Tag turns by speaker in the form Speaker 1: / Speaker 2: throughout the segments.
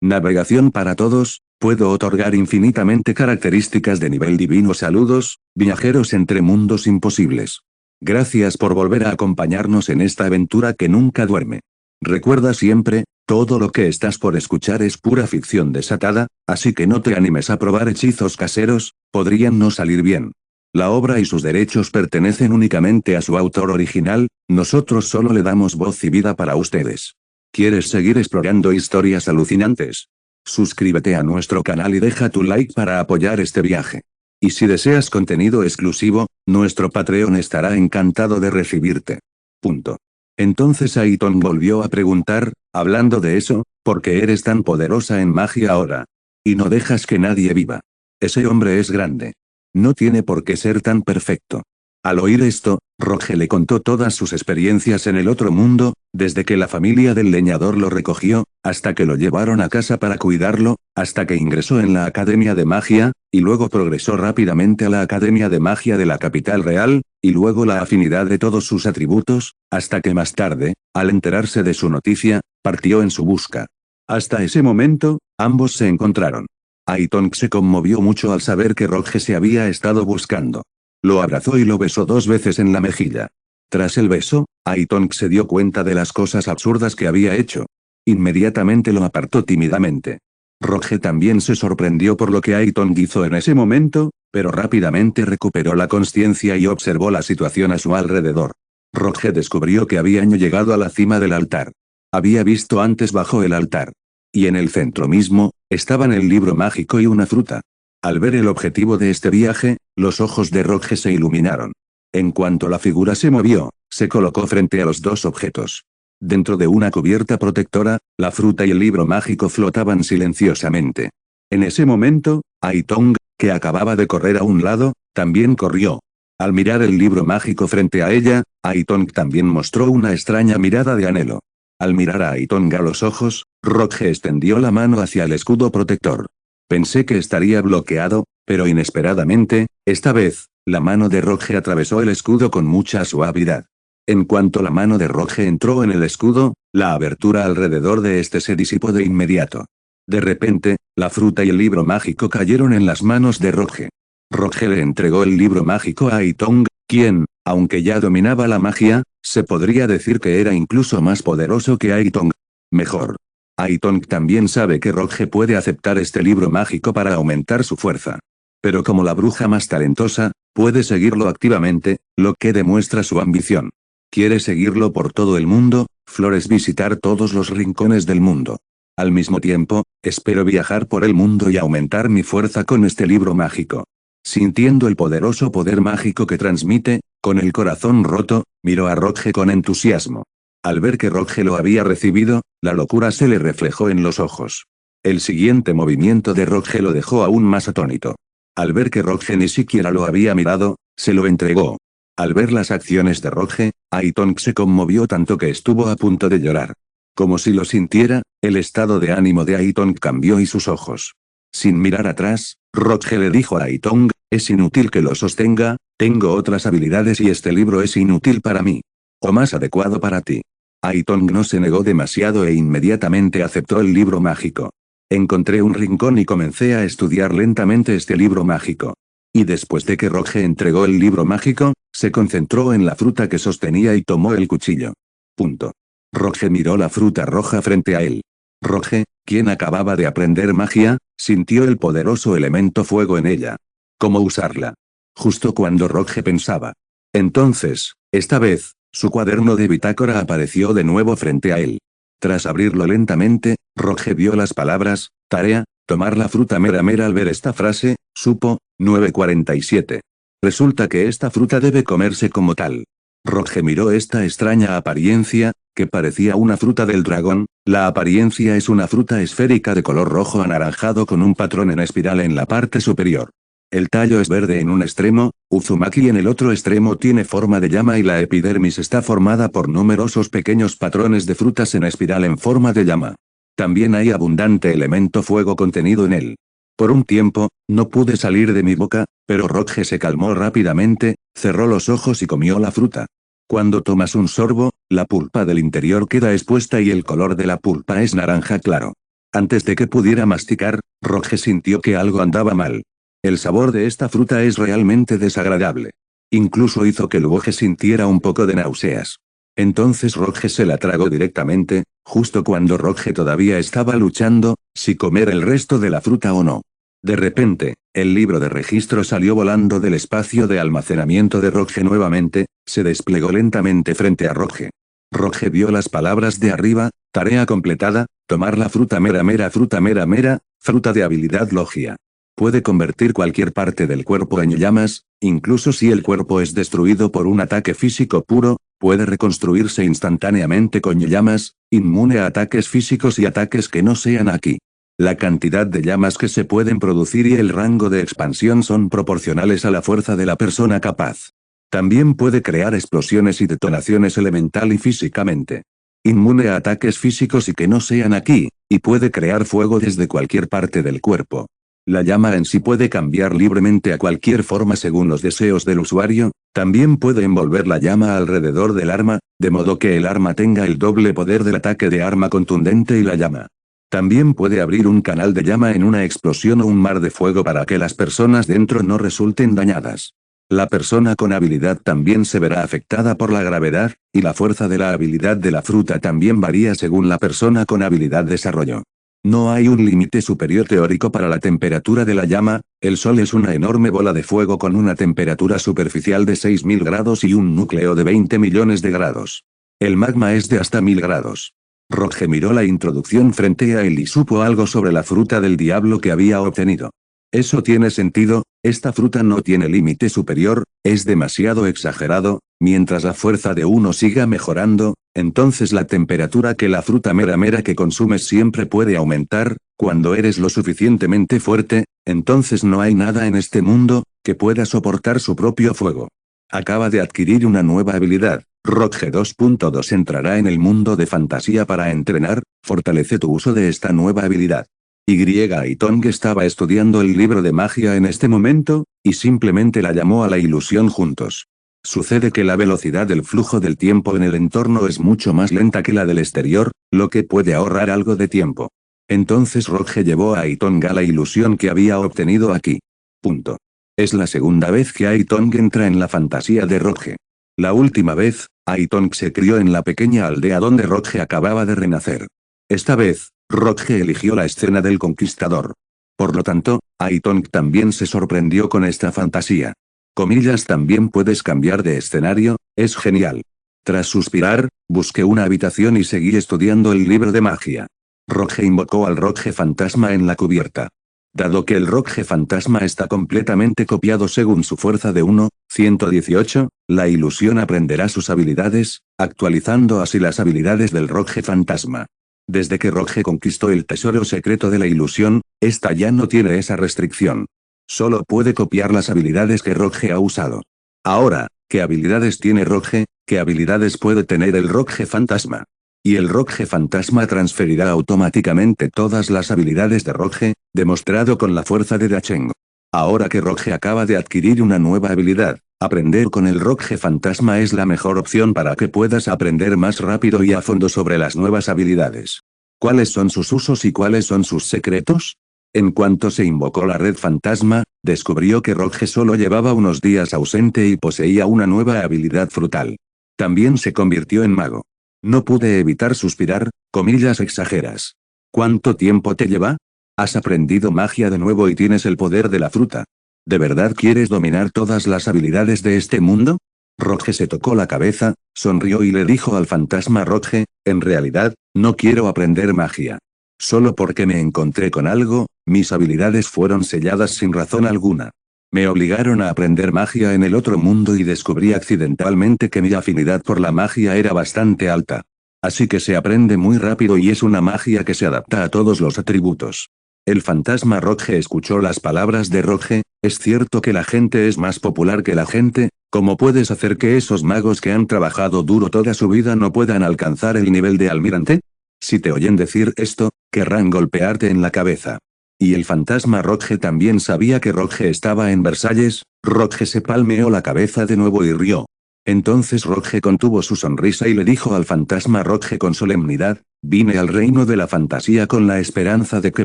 Speaker 1: Navegación para todos, puedo otorgar infinitamente características de nivel divino. Saludos, viajeros entre mundos imposibles. Gracias por volver a acompañarnos en esta aventura que nunca duerme. Recuerda siempre, todo lo que estás por escuchar es pura ficción desatada, así que no te animes a probar hechizos caseros, podrían no salir bien. La obra y sus derechos pertenecen únicamente a su autor original, nosotros solo le damos voz y vida para ustedes. ¿Quieres seguir explorando historias alucinantes? Suscríbete a nuestro canal y deja tu like para apoyar este viaje. Y si deseas contenido exclusivo, nuestro Patreon estará encantado de recibirte. Punto. Entonces Aiton volvió a preguntar, hablando de eso, ¿por qué eres tan poderosa en magia ahora? Y no dejas que nadie viva. Ese hombre es grande. No tiene por qué ser tan perfecto. Al oír esto, Roge le contó todas sus experiencias en el otro mundo, desde que la familia del leñador lo recogió, hasta que lo llevaron a casa para cuidarlo, hasta que ingresó en la Academia de Magia, y luego progresó rápidamente a la Academia de Magia de la capital real, y luego la afinidad de todos sus atributos, hasta que más tarde, al enterarse de su noticia, partió en su busca. Hasta ese momento, ambos se encontraron. Aiton se conmovió mucho al saber que Roge se había estado buscando. Lo abrazó y lo besó 2 veces en la mejilla. Tras el beso, Aiton se dio cuenta de las cosas absurdas que había hecho. Inmediatamente lo apartó tímidamente. Roge también se sorprendió por lo que Aiton hizo en ese momento, pero rápidamente recuperó la consciencia y observó la situación a su alrededor. Roge descubrió que habían llegado a la cima del altar. Había visto antes bajo el altar. Y en el centro mismo, estaban el libro mágico y una fruta. Al ver el objetivo de este viaje, los ojos de Roge se iluminaron. En cuanto la figura se movió, se colocó frente a los 2 objetos. Dentro de una cubierta protectora, la fruta y el libro mágico flotaban silenciosamente. En ese momento, Aiton, que acababa de correr a un lado, también corrió. Al mirar el libro mágico frente a ella, Aiton también mostró una extraña mirada de anhelo. Al mirar a Aiton a los ojos, Roge extendió la mano hacia el escudo protector. Pensé que estaría bloqueado, pero inesperadamente, esta vez, la mano de Roge atravesó el escudo con mucha suavidad. En cuanto la mano de Roge entró en el escudo, la abertura alrededor de este se disipó de inmediato. De repente, la fruta y el libro mágico cayeron en las manos de Roge. Roge le entregó el libro mágico a Aiton, quien, aunque ya dominaba la magia, se podría decir que era incluso más poderoso que Aiton. Mejor. Aiton también sabe que Roge puede aceptar este libro mágico para aumentar su fuerza. Pero como la bruja más talentosa, puede seguirlo activamente, lo que demuestra su ambición. Quiere seguirlo por todo el mundo, Flores visitar todos los rincones del mundo. Al mismo tiempo, espero viajar por el mundo y aumentar mi fuerza con este libro mágico. Sintiendo el poderoso poder mágico que transmite, con el corazón roto, miró a Roge con entusiasmo. Al ver que Roge lo había recibido, la locura se le reflejó en los ojos. El siguiente movimiento de Roge lo dejó aún más atónito. Al ver que Roge ni siquiera lo había mirado, se lo entregó. Al ver las acciones de Roge, Aiton se conmovió tanto que estuvo a punto de llorar. Como si lo sintiera, el estado de ánimo de Aiton cambió y sus ojos. Sin mirar atrás, Roge le dijo a Aiton, es inútil que lo sostenga, tengo otras habilidades y este libro es inútil para mí. O más adecuado para ti. Aiton no se negó demasiado e inmediatamente aceptó el libro mágico. Encontré un rincón y comencé a estudiar lentamente este libro mágico. Y después de que Roge entregó el libro mágico, se concentró en la fruta que sostenía y tomó el cuchillo. Punto. Roge miró la fruta roja frente a él. Roge, quien acababa de aprender magia, sintió el poderoso elemento fuego en ella. ¿Cómo usarla? Justo cuando Roge pensaba. Entonces, esta vez, su cuaderno de bitácora apareció de nuevo frente a él. Tras abrirlo lentamente, Roge vio las palabras, tarea, tomar la fruta mera mera. Al ver esta frase, supo, 947. Resulta que esta fruta debe comerse como tal. Roge miró esta extraña apariencia, que parecía una fruta del dragón. La apariencia es una fruta esférica de color rojo anaranjado con un patrón en espiral en la parte superior. El tallo es verde en un extremo, Uzumaki en el otro extremo tiene forma de llama y la epidermis está formada por numerosos pequeños patrones de frutas en espiral en forma de llama. También hay abundante elemento fuego contenido en él. Por un tiempo, no pude salir de mi boca, pero Roge se calmó rápidamente, cerró los ojos y comió la fruta. Cuando tomas un sorbo, la pulpa del interior queda expuesta y el color de la pulpa es naranja claro. Antes de que pudiera masticar, Roge sintió que algo andaba mal. El sabor de esta fruta es realmente desagradable. Incluso hizo que Luoge sintiera un poco de náuseas. Entonces Roge se la tragó directamente, justo cuando Roge todavía estaba luchando, si comer el resto de la fruta o no. De repente, el libro de registro salió volando del espacio de almacenamiento de Roge nuevamente, se desplegó lentamente frente a Roge. Roge vio las palabras de arriba: tarea completada, tomar la fruta mera, fruta de habilidad logia. Puede convertir cualquier parte del cuerpo en llamas, incluso si el cuerpo es destruido por un ataque físico puro, puede reconstruirse instantáneamente con llamas, inmune a ataques físicos y ataques que no sean aquí. La cantidad de llamas que se pueden producir y el rango de expansión son proporcionales a la fuerza de la persona capaz. También puede crear explosiones y detonaciones elemental y físicamente. Inmune a ataques físicos y que no sean aquí, y puede crear fuego desde cualquier parte del cuerpo. La llama en sí puede cambiar libremente a cualquier forma según los deseos del usuario, también puede envolver la llama alrededor del arma, de modo que el arma tenga el doble poder del ataque de arma contundente y la llama. También puede abrir un canal de llama en una explosión o un mar de fuego para que las personas dentro no resulten dañadas. La persona con habilidad también se verá afectada por la gravedad, y la fuerza de la habilidad de la fruta también varía según la persona con habilidad desarrollo. No hay un límite superior teórico para la temperatura de la llama. El Sol es una enorme bola de fuego con una temperatura superficial de 6000 grados y un núcleo de 20 millones de grados. El magma es de hasta 1000 grados. Roge miró la introducción frente a él y supo algo sobre la fruta del diablo que había obtenido. Eso tiene sentido, esta fruta no tiene límite superior, es demasiado exagerado, mientras la fuerza de uno siga mejorando, entonces la temperatura que la fruta mera que consumes siempre puede aumentar. Cuando eres lo suficientemente fuerte, entonces no hay nada en este mundo que pueda soportar su propio fuego. Acaba de adquirir una nueva habilidad. Roge 2.2 entrará en el mundo de fantasía para entrenar, fortalece tu uso de esta nueva habilidad. Y Tong estaba estudiando el libro de magia en este momento, y simplemente la llamó a la ilusión juntos. Sucede que la velocidad del flujo del tiempo en el entorno es mucho más lenta que la del exterior, lo que puede ahorrar algo de tiempo. Entonces Roge llevó a Aitong a la ilusión que había obtenido aquí. Punto. Es la segunda vez que Aitong entra en la fantasía de Roge. La última vez, Aitong se crió en la pequeña aldea donde Roge acababa de renacer. Esta vez, Roge eligió la escena del conquistador. Por lo tanto, Aitong también se sorprendió con esta fantasía. Comillas, también puedes cambiar de escenario, es genial. Tras suspirar, busqué una habitación y seguí estudiando el libro de magia. Roge invocó al Roge fantasma en la cubierta. Dado que el Roge fantasma está completamente copiado según su fuerza de 118, la ilusión aprenderá sus habilidades, actualizando así las habilidades del Roge fantasma. Desde que Roge conquistó el tesoro secreto de la ilusión, esta ya no tiene esa restricción. Solo puede copiar las habilidades que Roge ha usado. Ahora, ¿qué habilidades tiene Roge? ¿Qué habilidades puede tener el Roge fantasma? Y el Roge fantasma transferirá automáticamente todas las habilidades de Roge, demostrado con la fuerza de Dacheng. Ahora que Roge acaba de adquirir una nueva habilidad, aprender con el Roge fantasma es la mejor opción para que puedas aprender más rápido y a fondo sobre las nuevas habilidades. ¿Cuáles son sus usos y cuáles son sus secretos? En cuanto se invocó la red fantasma, descubrió que Roge solo llevaba unos días ausente y poseía una nueva habilidad frutal. También se convirtió en mago. No pude evitar suspirar, comillas exageras. ¿Cuánto tiempo te lleva? Has aprendido magia de nuevo y tienes el poder de la fruta. ¿De verdad quieres dominar todas las habilidades de este mundo? Roge se tocó la cabeza, sonrió y le dijo al fantasma Roge, en realidad, no quiero aprender magia. Solo porque me encontré con algo, mis habilidades fueron selladas sin razón alguna. Me obligaron a aprender magia en el otro mundo y descubrí accidentalmente que mi afinidad por la magia era bastante alta. Así que se aprende muy rápido y es una magia que se adapta a todos los atributos. El fantasma Roge escuchó las palabras de Roge. ¿Es cierto que la gente es más popular que la gente? ¿Cómo puedes hacer que esos magos que han trabajado duro toda su vida no puedan alcanzar el nivel de almirante? Si te oyen decir esto, querrán golpearte en la cabeza. Y el fantasma Roge también sabía que Roge estaba en Versalles. Roge se palmeó la cabeza de nuevo y rió. Entonces Roge contuvo su sonrisa y le dijo al fantasma Roge con solemnidad, vine al reino de la fantasía con la esperanza de que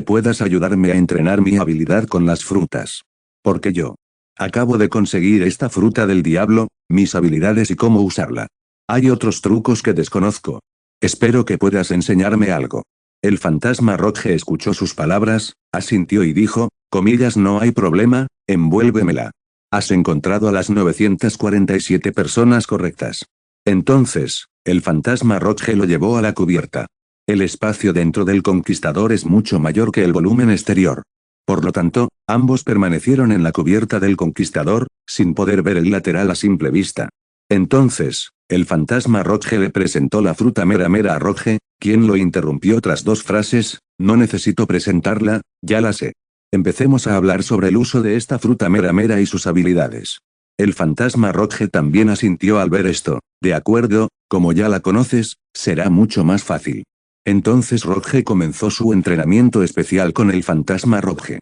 Speaker 1: puedas ayudarme a entrenar mi habilidad con las frutas. Porque yo acabo de conseguir esta fruta del diablo, mis habilidades y cómo usarla. Hay otros trucos que desconozco. Espero que puedas enseñarme algo. El fantasma Roge escuchó sus palabras, asintió y dijo, comillas, no hay problema, envuélvemela. Has encontrado a las 947 personas correctas. Entonces, el fantasma Roge lo llevó a la cubierta. El espacio dentro del conquistador es mucho mayor que el volumen exterior. Por lo tanto, ambos permanecieron en la cubierta del conquistador, sin poder ver el lateral a simple vista. Entonces, el fantasma Roge le presentó la fruta mera mera a Roge, quien lo interrumpió tras dos frases, no necesito presentarla, ya la sé. Empecemos a hablar sobre el uso de esta fruta mera mera y sus habilidades. El fantasma Roge también asintió al ver esto, de acuerdo, como ya la conoces, será mucho más fácil. Entonces Roge comenzó su entrenamiento especial con el fantasma Roge.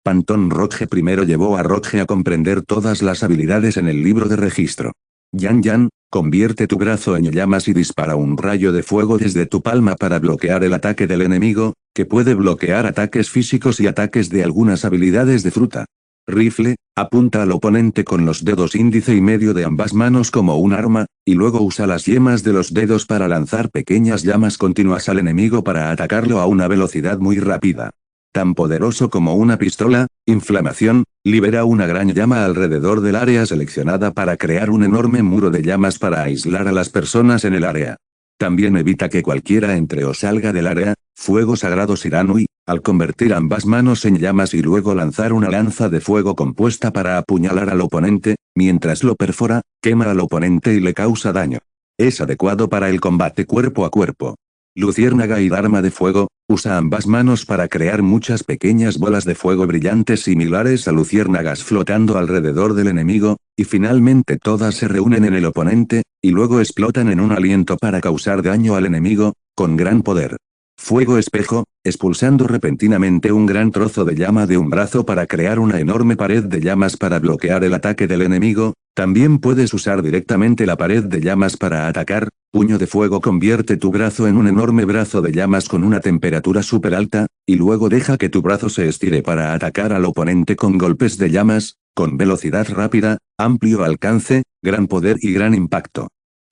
Speaker 1: Pantón Roge primero llevó a Roge a comprender todas las habilidades en el libro de registro. Yan Yan, convierte tu brazo en llamas y dispara un rayo de fuego desde tu palma para bloquear el ataque del enemigo, que puede bloquear ataques físicos y ataques de algunas habilidades de fruta. Rifle, apunta al oponente con los dedos índice y medio de ambas manos como un arma, y luego usa las yemas de los dedos para lanzar pequeñas llamas continuas al enemigo para atacarlo a una velocidad muy rápida. Tan poderoso como una pistola, inflamación, libera una gran llama alrededor del área seleccionada para crear un enorme muro de llamas para aislar a las personas en el área. También evita que cualquiera entre o salga del área, fuego sagrado Shiranui, al convertir ambas manos en llamas y luego lanzar una lanza de fuego compuesta para apuñalar al oponente, mientras lo perfora, quema al oponente y le causa daño. Es adecuado para el combate cuerpo a cuerpo. Luciérnaga y Dharma de fuego, usa ambas manos para crear muchas pequeñas bolas de fuego brillantes similares a luciérnagas flotando alrededor del enemigo, y finalmente todas se reúnen en el oponente, y luego explotan en un aliento para causar daño al enemigo, con gran poder. Fuego espejo, expulsando repentinamente un gran trozo de llama de un brazo para crear una enorme pared de llamas para bloquear el ataque del enemigo, también puedes usar directamente la pared de llamas para atacar. Puño de fuego convierte tu brazo en un enorme brazo de llamas con una temperatura súper alta, y luego deja que tu brazo se estire para atacar al oponente con golpes de llamas, con velocidad rápida, amplio alcance, gran poder y gran impacto.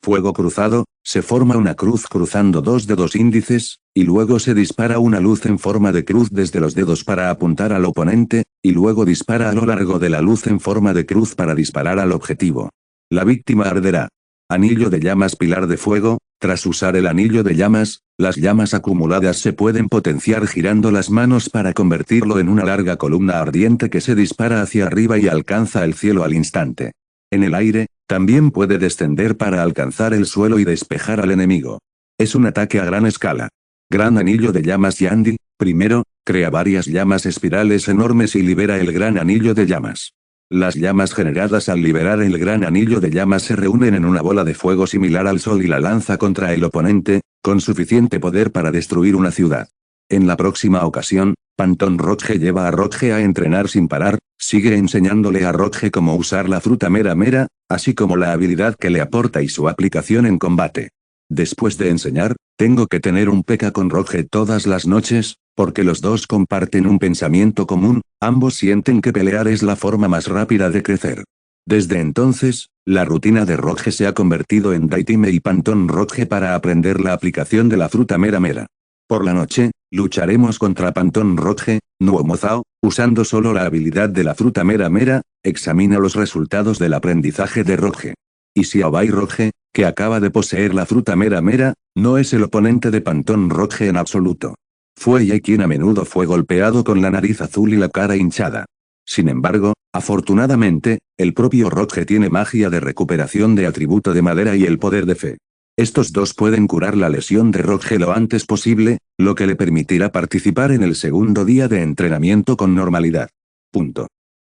Speaker 1: Fuego cruzado, se forma una cruz cruzando dos dedos índices, y luego se dispara una luz en forma de cruz desde los dedos para apuntar al oponente, y luego dispara a lo largo de la luz en forma de cruz para disparar al objetivo. La víctima arderá. Anillo de llamas pilar de fuego, tras usar el anillo de llamas, las llamas acumuladas se pueden potenciar girando las manos para convertirlo en una larga columna ardiente que se dispara hacia arriba y alcanza el cielo al instante. En el aire, también puede descender para alcanzar el suelo y despejar al enemigo. Es un ataque a gran escala. Gran anillo de llamas Yandi, primero, crea varias llamas espirales enormes y libera el gran anillo de llamas. Las llamas generadas al liberar el gran anillo de llamas se reúnen en una bola de fuego similar al sol y la lanza contra el oponente, con suficiente poder para destruir una ciudad. En la próxima ocasión, Pantón Roge lleva a Roge a entrenar sin parar, sigue enseñándole a Roge cómo usar la fruta mera mera, así como la habilidad que le aporta y su aplicación en combate. Después de enseñar, tengo que tener un peca con Roge todas las noches, porque los dos comparten un pensamiento común, ambos sienten que pelear es la forma más rápida de crecer. Desde entonces, la rutina de Roge se ha convertido en Daitime y Pantón Roge para aprender la aplicación de la fruta mera mera. Por la noche, lucharemos contra Pantón Roge, Nuomozao, usando solo la habilidad de la fruta mera mera, examina los resultados del aprendizaje de Roge. Y Xiaobai Roge, que acaba de poseer la fruta mera mera, no es el oponente de Pantón Roge en absoluto. Fue Ye quien a menudo fue golpeado con la nariz azul y la cara hinchada. Sin embargo, afortunadamente, el propio Roge tiene magia de recuperación de atributo de madera y el poder de fe. Estos dos pueden curar la lesión de Roge lo antes posible, lo que le permitirá participar en el segundo día de entrenamiento con normalidad.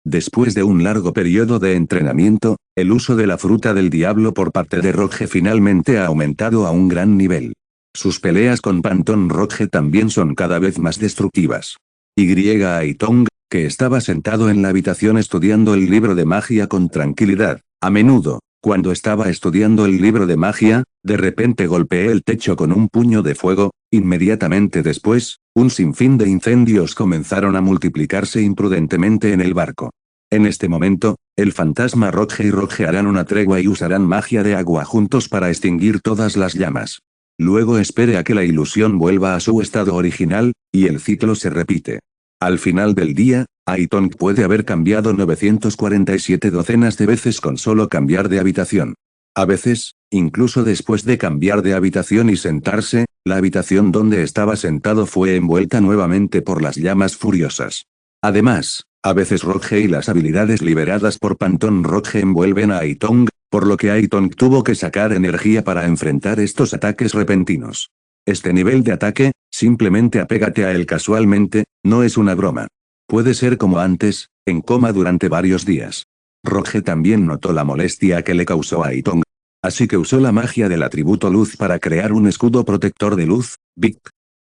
Speaker 1: Después de un largo periodo de entrenamiento, el uso de la fruta del diablo por parte de Roge finalmente ha aumentado a un gran nivel. Sus peleas con Pantón Roge también son cada vez más destructivas. Aitong, que estaba sentado en la habitación estudiando el libro de magia con tranquilidad, a menudo Cuando estaba estudiando el libro de magia, de repente golpeé el techo con un puño de fuego, inmediatamente después, un sinfín de incendios comenzaron a multiplicarse imprudentemente en el barco. En este momento, el fantasma Roge y Roge harán una tregua y usarán magia de agua juntos para extinguir todas las llamas. Luego espere a que la ilusión vuelva a su estado original, y el ciclo se repite. Al final del día, Aitong puede haber cambiado 947 docenas de veces con solo cambiar de habitación. A veces, incluso después de cambiar de habitación y sentarse, la habitación donde estaba sentado fue envuelta nuevamente por las llamas furiosas. Además, a veces Roge y las habilidades liberadas por Pantón Roge envuelven a Aitong, por lo que Aitong tuvo que sacar energía para enfrentar estos ataques repentinos. Este nivel de ataque, simplemente apégate a él casualmente, no es una broma. Puede ser como antes, en coma durante varios días. Roge también notó la molestia que le causó a Aitong. Así que usó la magia del atributo luz para crear un escudo protector de luz, Vic.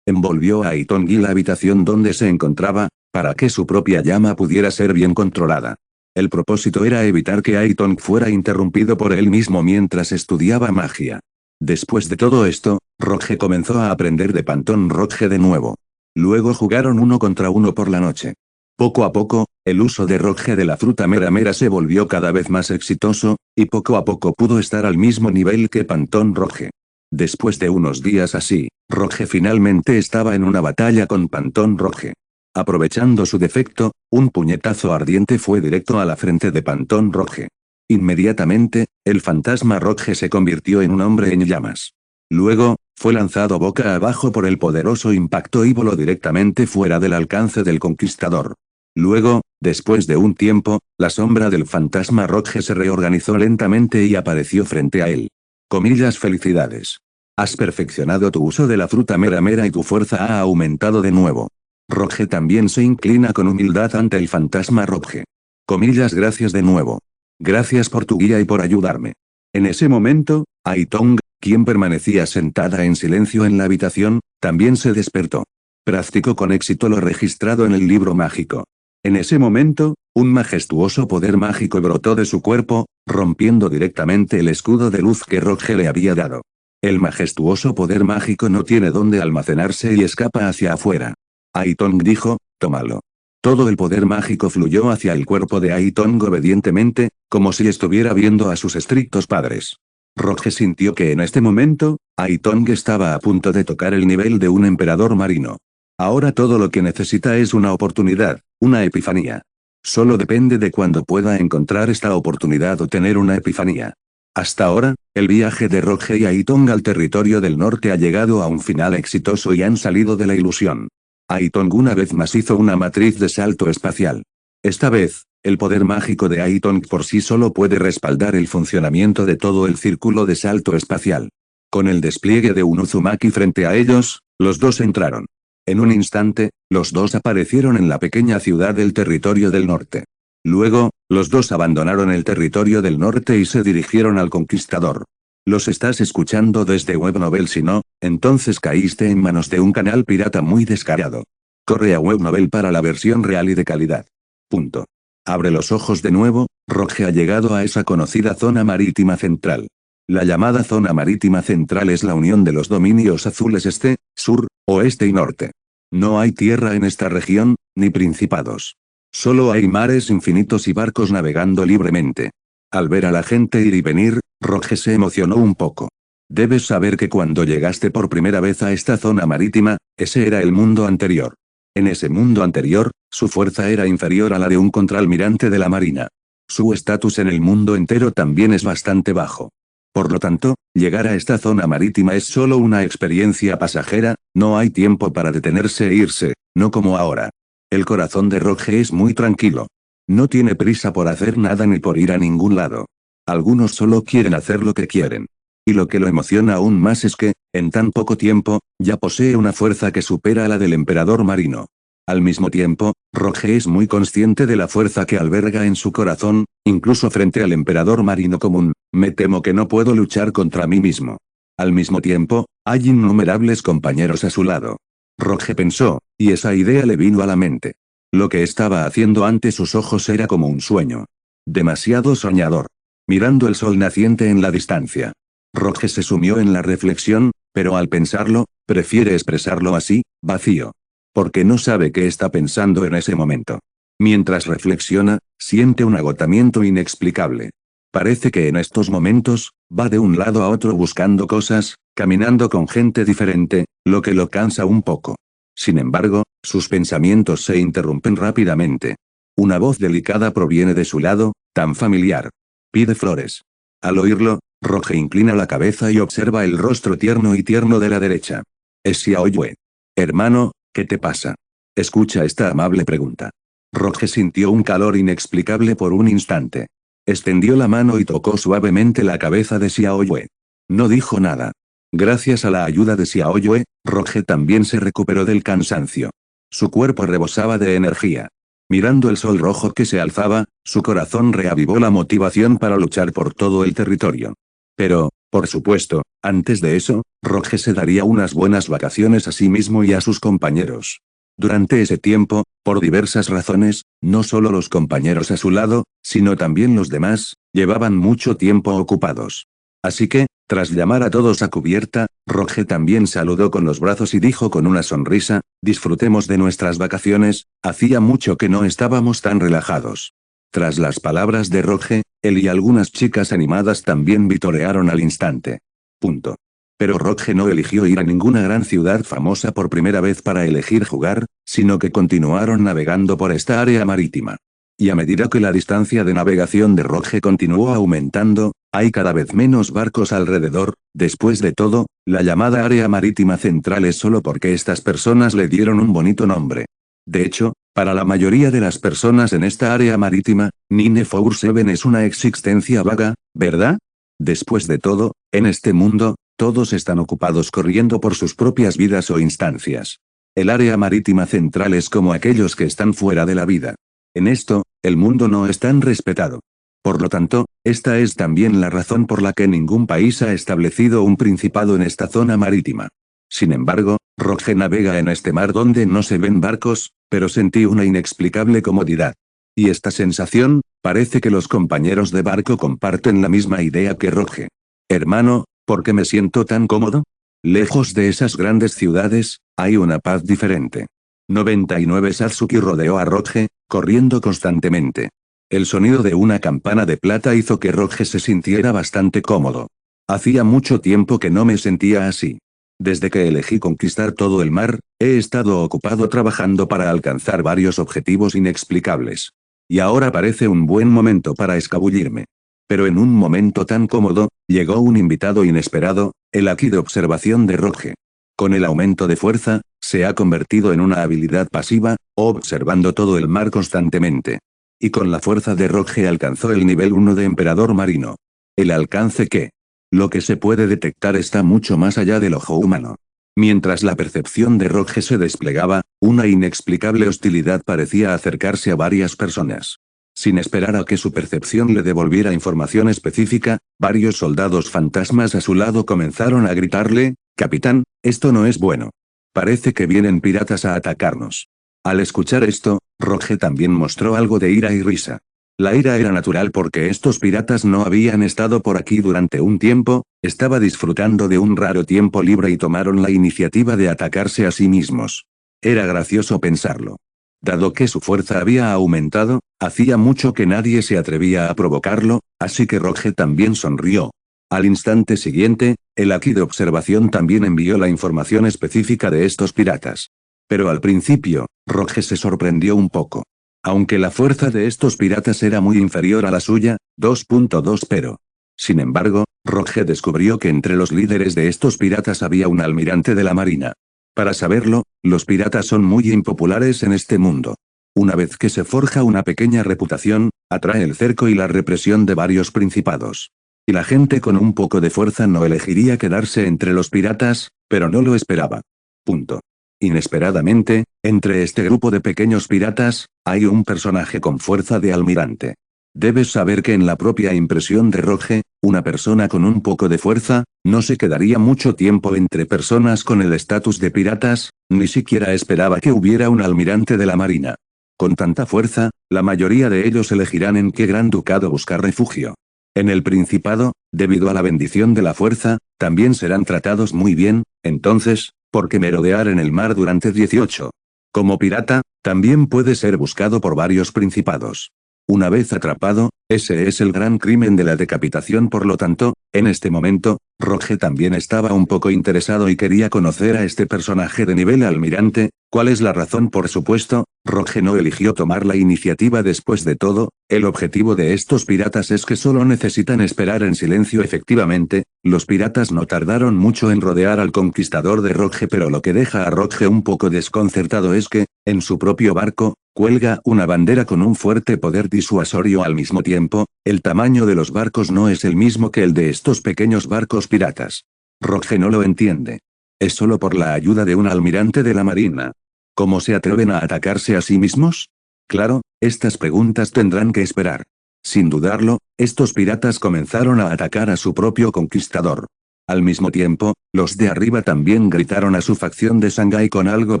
Speaker 1: Envolvió a Aitong y la habitación donde se encontraba, para que su propia llama pudiera ser bien controlada. El propósito era evitar que Aitong fuera interrumpido por él mismo mientras estudiaba magia. Después de todo esto, Roge comenzó a aprender de Pantón Roge de nuevo. Luego jugaron 1 contra 1 por la noche. Poco a poco, el uso de Roge de la fruta mera mera se volvió cada vez más exitoso, y poco a poco pudo estar al mismo nivel que Pantón Roge. Después de unos días así, Roge finalmente estaba en una batalla con Pantón Roge. Aprovechando su defecto, un puñetazo ardiente fue directo a la frente de Pantón Roge. Inmediatamente, el fantasma Roge se convirtió en un hombre en llamas. Luego, fue lanzado boca abajo por el poderoso impacto y voló directamente fuera del alcance del conquistador. Luego, después de un tiempo, la sombra del fantasma Roge se reorganizó lentamente y apareció frente a él. Comillas felicidades. Has perfeccionado tu uso de la fruta mera mera y tu fuerza ha aumentado de nuevo. Roge también se inclina con humildad ante el fantasma Roge. Comillas gracias de nuevo. Gracias por tu guía y por ayudarme. En ese momento, Aitong, quien permanecía sentada en silencio en la habitación, también se despertó. Practicó con éxito lo registrado en el libro mágico. En ese momento, un majestuoso poder mágico brotó de su cuerpo, rompiendo directamente el escudo de luz que Roge le había dado. El majestuoso poder mágico no tiene dónde almacenarse y escapa hacia afuera. Aitong dijo, tómalo. Todo el poder mágico fluyó hacia el cuerpo de Aitong obedientemente, como si estuviera viendo a sus estrictos padres. Roge sintió que en este momento, Aitong estaba a punto de tocar el nivel de un emperador marino. Ahora todo lo que necesita es una oportunidad, una epifanía. Solo depende de cuándo pueda encontrar esta oportunidad o tener una epifanía. Hasta ahora, el viaje de Roge y Aitong al territorio del norte ha llegado a un final exitoso y han salido de la ilusión. Aitong una vez más hizo una matriz de salto espacial. Esta vez, el poder mágico de Aitong por sí solo puede respaldar el funcionamiento de todo el círculo de salto espacial. Con el despliegue de un Uzumaki frente a ellos, los dos entraron. En un instante, los dos aparecieron en la pequeña ciudad del territorio del norte. Luego, los dos abandonaron el territorio del norte y se dirigieron al conquistador. ¿Los estás escuchando desde Webnovel? Si no, entonces caíste en manos de un canal pirata muy descarado. Corre a Webnovel para la versión real y de calidad. Punto. Abre los ojos de nuevo, Roge ha llegado a esa conocida zona marítima central. La llamada zona marítima central es la unión de los dominios azules este, sur, oeste y norte. No hay tierra en esta región, ni principados. Solo hay mares infinitos y barcos navegando libremente. Al ver a la gente ir y venir, Roge se emocionó un poco. Debes saber que cuando llegaste por primera vez a esta zona marítima, ese era el mundo anterior. En ese mundo anterior, su fuerza era inferior a la de un contraalmirante de la marina. Su estatus en el mundo entero también es bastante bajo. Por lo tanto, llegar a esta zona marítima es solo una experiencia pasajera, no hay tiempo para detenerse e irse, no como ahora. El corazón de Roge es muy tranquilo. No tiene prisa por hacer nada ni por ir a ningún lado. Algunos solo quieren hacer lo que quieren. Y lo que lo emociona aún más es que, en tan poco tiempo, ya posee una fuerza que supera a la del emperador marino. Al mismo tiempo, Roge es muy consciente de la fuerza que alberga en su corazón, incluso frente al emperador marino común. Me temo que no puedo luchar contra mí mismo. Al mismo tiempo, hay innumerables compañeros a su lado. Roge pensó, y esa idea le vino a la mente. Lo que estaba haciendo ante sus ojos era como un sueño. Demasiado soñador. mirando el sol naciente en la distancia. Roge se sumió en la reflexión, pero al pensarlo, prefiere expresarlo así, vacío. Porque no sabe qué está pensando en ese momento. Mientras reflexiona, siente un agotamiento inexplicable. Parece que en estos momentos, va de un lado a otro buscando cosas, caminando con gente diferente, lo que lo cansa un poco. Sin embargo, sus pensamientos se interrumpen rápidamente. Una voz delicada proviene de su lado, tan familiar. Pide flores. Al oírlo, Roge inclina la cabeza y observa el rostro tierno y tierno de la derecha. Es Xiaoyue. Hermano, ¿qué te pasa? Escucha esta amable pregunta. Roge sintió un calor inexplicable por un instante. Extendió la mano y tocó suavemente la cabeza de Xiaoyue. No dijo nada. Gracias a la ayuda de Xiaoyue, Roge también se recuperó del cansancio. Su cuerpo rebosaba de energía. Mirando el sol rojo que se alzaba, su corazón reavivó la motivación para luchar por todo el territorio. Pero, por supuesto, antes de eso, Roge se daría unas buenas vacaciones a sí mismo y a sus compañeros. Durante ese tiempo, por diversas razones, no solo los compañeros a su lado, sino también los demás, llevaban mucho tiempo ocupados. Así que, tras llamar a todos a cubierta, Roge también saludó con los brazos y dijo con una sonrisa, disfrutemos de nuestras vacaciones, hacía mucho que no estábamos tan relajados. Tras las palabras de Roge, él y algunas chicas animadas también vitorearon al instante. Punto. Pero Roge no eligió ir a ninguna gran ciudad famosa por primera vez para elegir jugar, sino que continuaron navegando por esta área marítima. Y a medida que la distancia de navegación de Roge continuó aumentando, hay cada vez menos barcos alrededor. Después de todo, la llamada área marítima central es solo porque estas personas le dieron un bonito nombre. De hecho, para la mayoría de las personas en esta área marítima, Nine 47 es una existencia vaga, ¿verdad? Después de todo, en este mundo, todos están ocupados corriendo por sus propias vidas o instancias. El área marítima central es como aquellos que están fuera de la vida. En esto, el mundo no es tan respetado. Por lo tanto, esta es también la razón por la que ningún país ha establecido un principado en esta zona marítima. Sin embargo, Roge navega en este mar donde no se ven barcos, pero sentí una inexplicable comodidad. Y esta sensación, parece que los compañeros de barco comparten la misma idea que Roge. Hermano, ¿por qué me siento tan cómodo? Lejos de esas grandes ciudades, hay una paz diferente. 99 Satsuki rodeó a Roge, corriendo constantemente. El sonido de una campana de plata hizo que Roge se sintiera bastante cómodo. Hacía mucho tiempo que no me sentía así. Desde que elegí conquistar todo el mar, he estado ocupado trabajando para alcanzar varios objetivos inexplicables. Y ahora parece un buen momento para escabullirme. Pero en un momento tan cómodo, llegó un invitado inesperado, el haki de observación de Roge. Con el aumento de fuerza, se ha convertido en una habilidad pasiva, observando todo el mar constantemente. Y con la fuerza de Roge alcanzó el nivel 1 de emperador marino. El alcance que lo que se puede detectar está mucho más allá del ojo humano. Mientras la percepción de Roge se desplegaba, una inexplicable hostilidad parecía acercarse a varias personas. Sin esperar a que su percepción le devolviera información específica, varios soldados fantasmas a su lado comenzaron a gritarle, «Capitán, esto no es bueno. Parece que vienen piratas a atacarnos». Al escuchar esto, Roge también mostró algo de ira y risa. La ira era natural porque estos piratas no habían estado por aquí durante un tiempo, estaba disfrutando de un raro tiempo libre y tomaron la iniciativa de atacarse a sí mismos. Era gracioso pensarlo. Dado que su fuerza había aumentado, hacía mucho que nadie se atrevía a provocarlo, así que Roge también sonrió. Al instante siguiente, el haki de observación también envió la información específica de estos piratas. Pero al principio, Roge se sorprendió un poco. Aunque la fuerza de estos piratas era muy inferior a la suya, 2.2 pero. Sin embargo, Roge descubrió que entre los líderes de estos piratas había un almirante de la marina. Para saberlo, los piratas son muy impopulares en este mundo. Una vez que se forja una pequeña reputación, atrae el cerco y la represión de varios principados. Y la gente con un poco de fuerza no elegiría quedarse entre los piratas, pero no lo esperaba. Punto. Inesperadamente, entre este grupo de pequeños piratas, hay un personaje con fuerza de almirante. Debes saber que en la propia impresión de Roge, una persona con un poco de fuerza, no se quedaría mucho tiempo entre personas con el estatus de piratas, ni siquiera esperaba que hubiera un almirante de la marina. Con tanta fuerza, la mayoría de ellos elegirán en qué gran ducado buscar refugio. En el Principado, debido a la bendición de la fuerza, también serán tratados muy bien, entonces, ¿por qué merodear en el mar durante 18? Como pirata, también puede ser buscado por varios principados. Una vez atrapado, ese es el gran crimen de la decapitación. Por lo tanto, en este momento, Roge también estaba un poco interesado y quería conocer a este personaje de nivel almirante. ¿Cuál es la razón? Por supuesto, Roge no eligió tomar la iniciativa. Después de todo, el objetivo de estos piratas es que solo necesitan esperar en silencio. Efectivamente, los piratas no tardaron mucho en rodear al conquistador de Roge, pero lo que deja a Roge un poco desconcertado es que, en su propio barco, cuelga una bandera con un fuerte poder disuasorio. Al mismo tiempo, el tamaño de los barcos no es el mismo que el de estos pequeños barcos piratas. Roge no lo entiende. Es solo por la ayuda de un almirante de la marina. ¿Cómo se atreven a atacarse a sí mismos? Claro, estas preguntas tendrán que esperar. Sin dudarlo, estos piratas comenzaron a atacar a su propio conquistador. Al mismo tiempo, los de arriba también gritaron a su facción de Shanghái con algo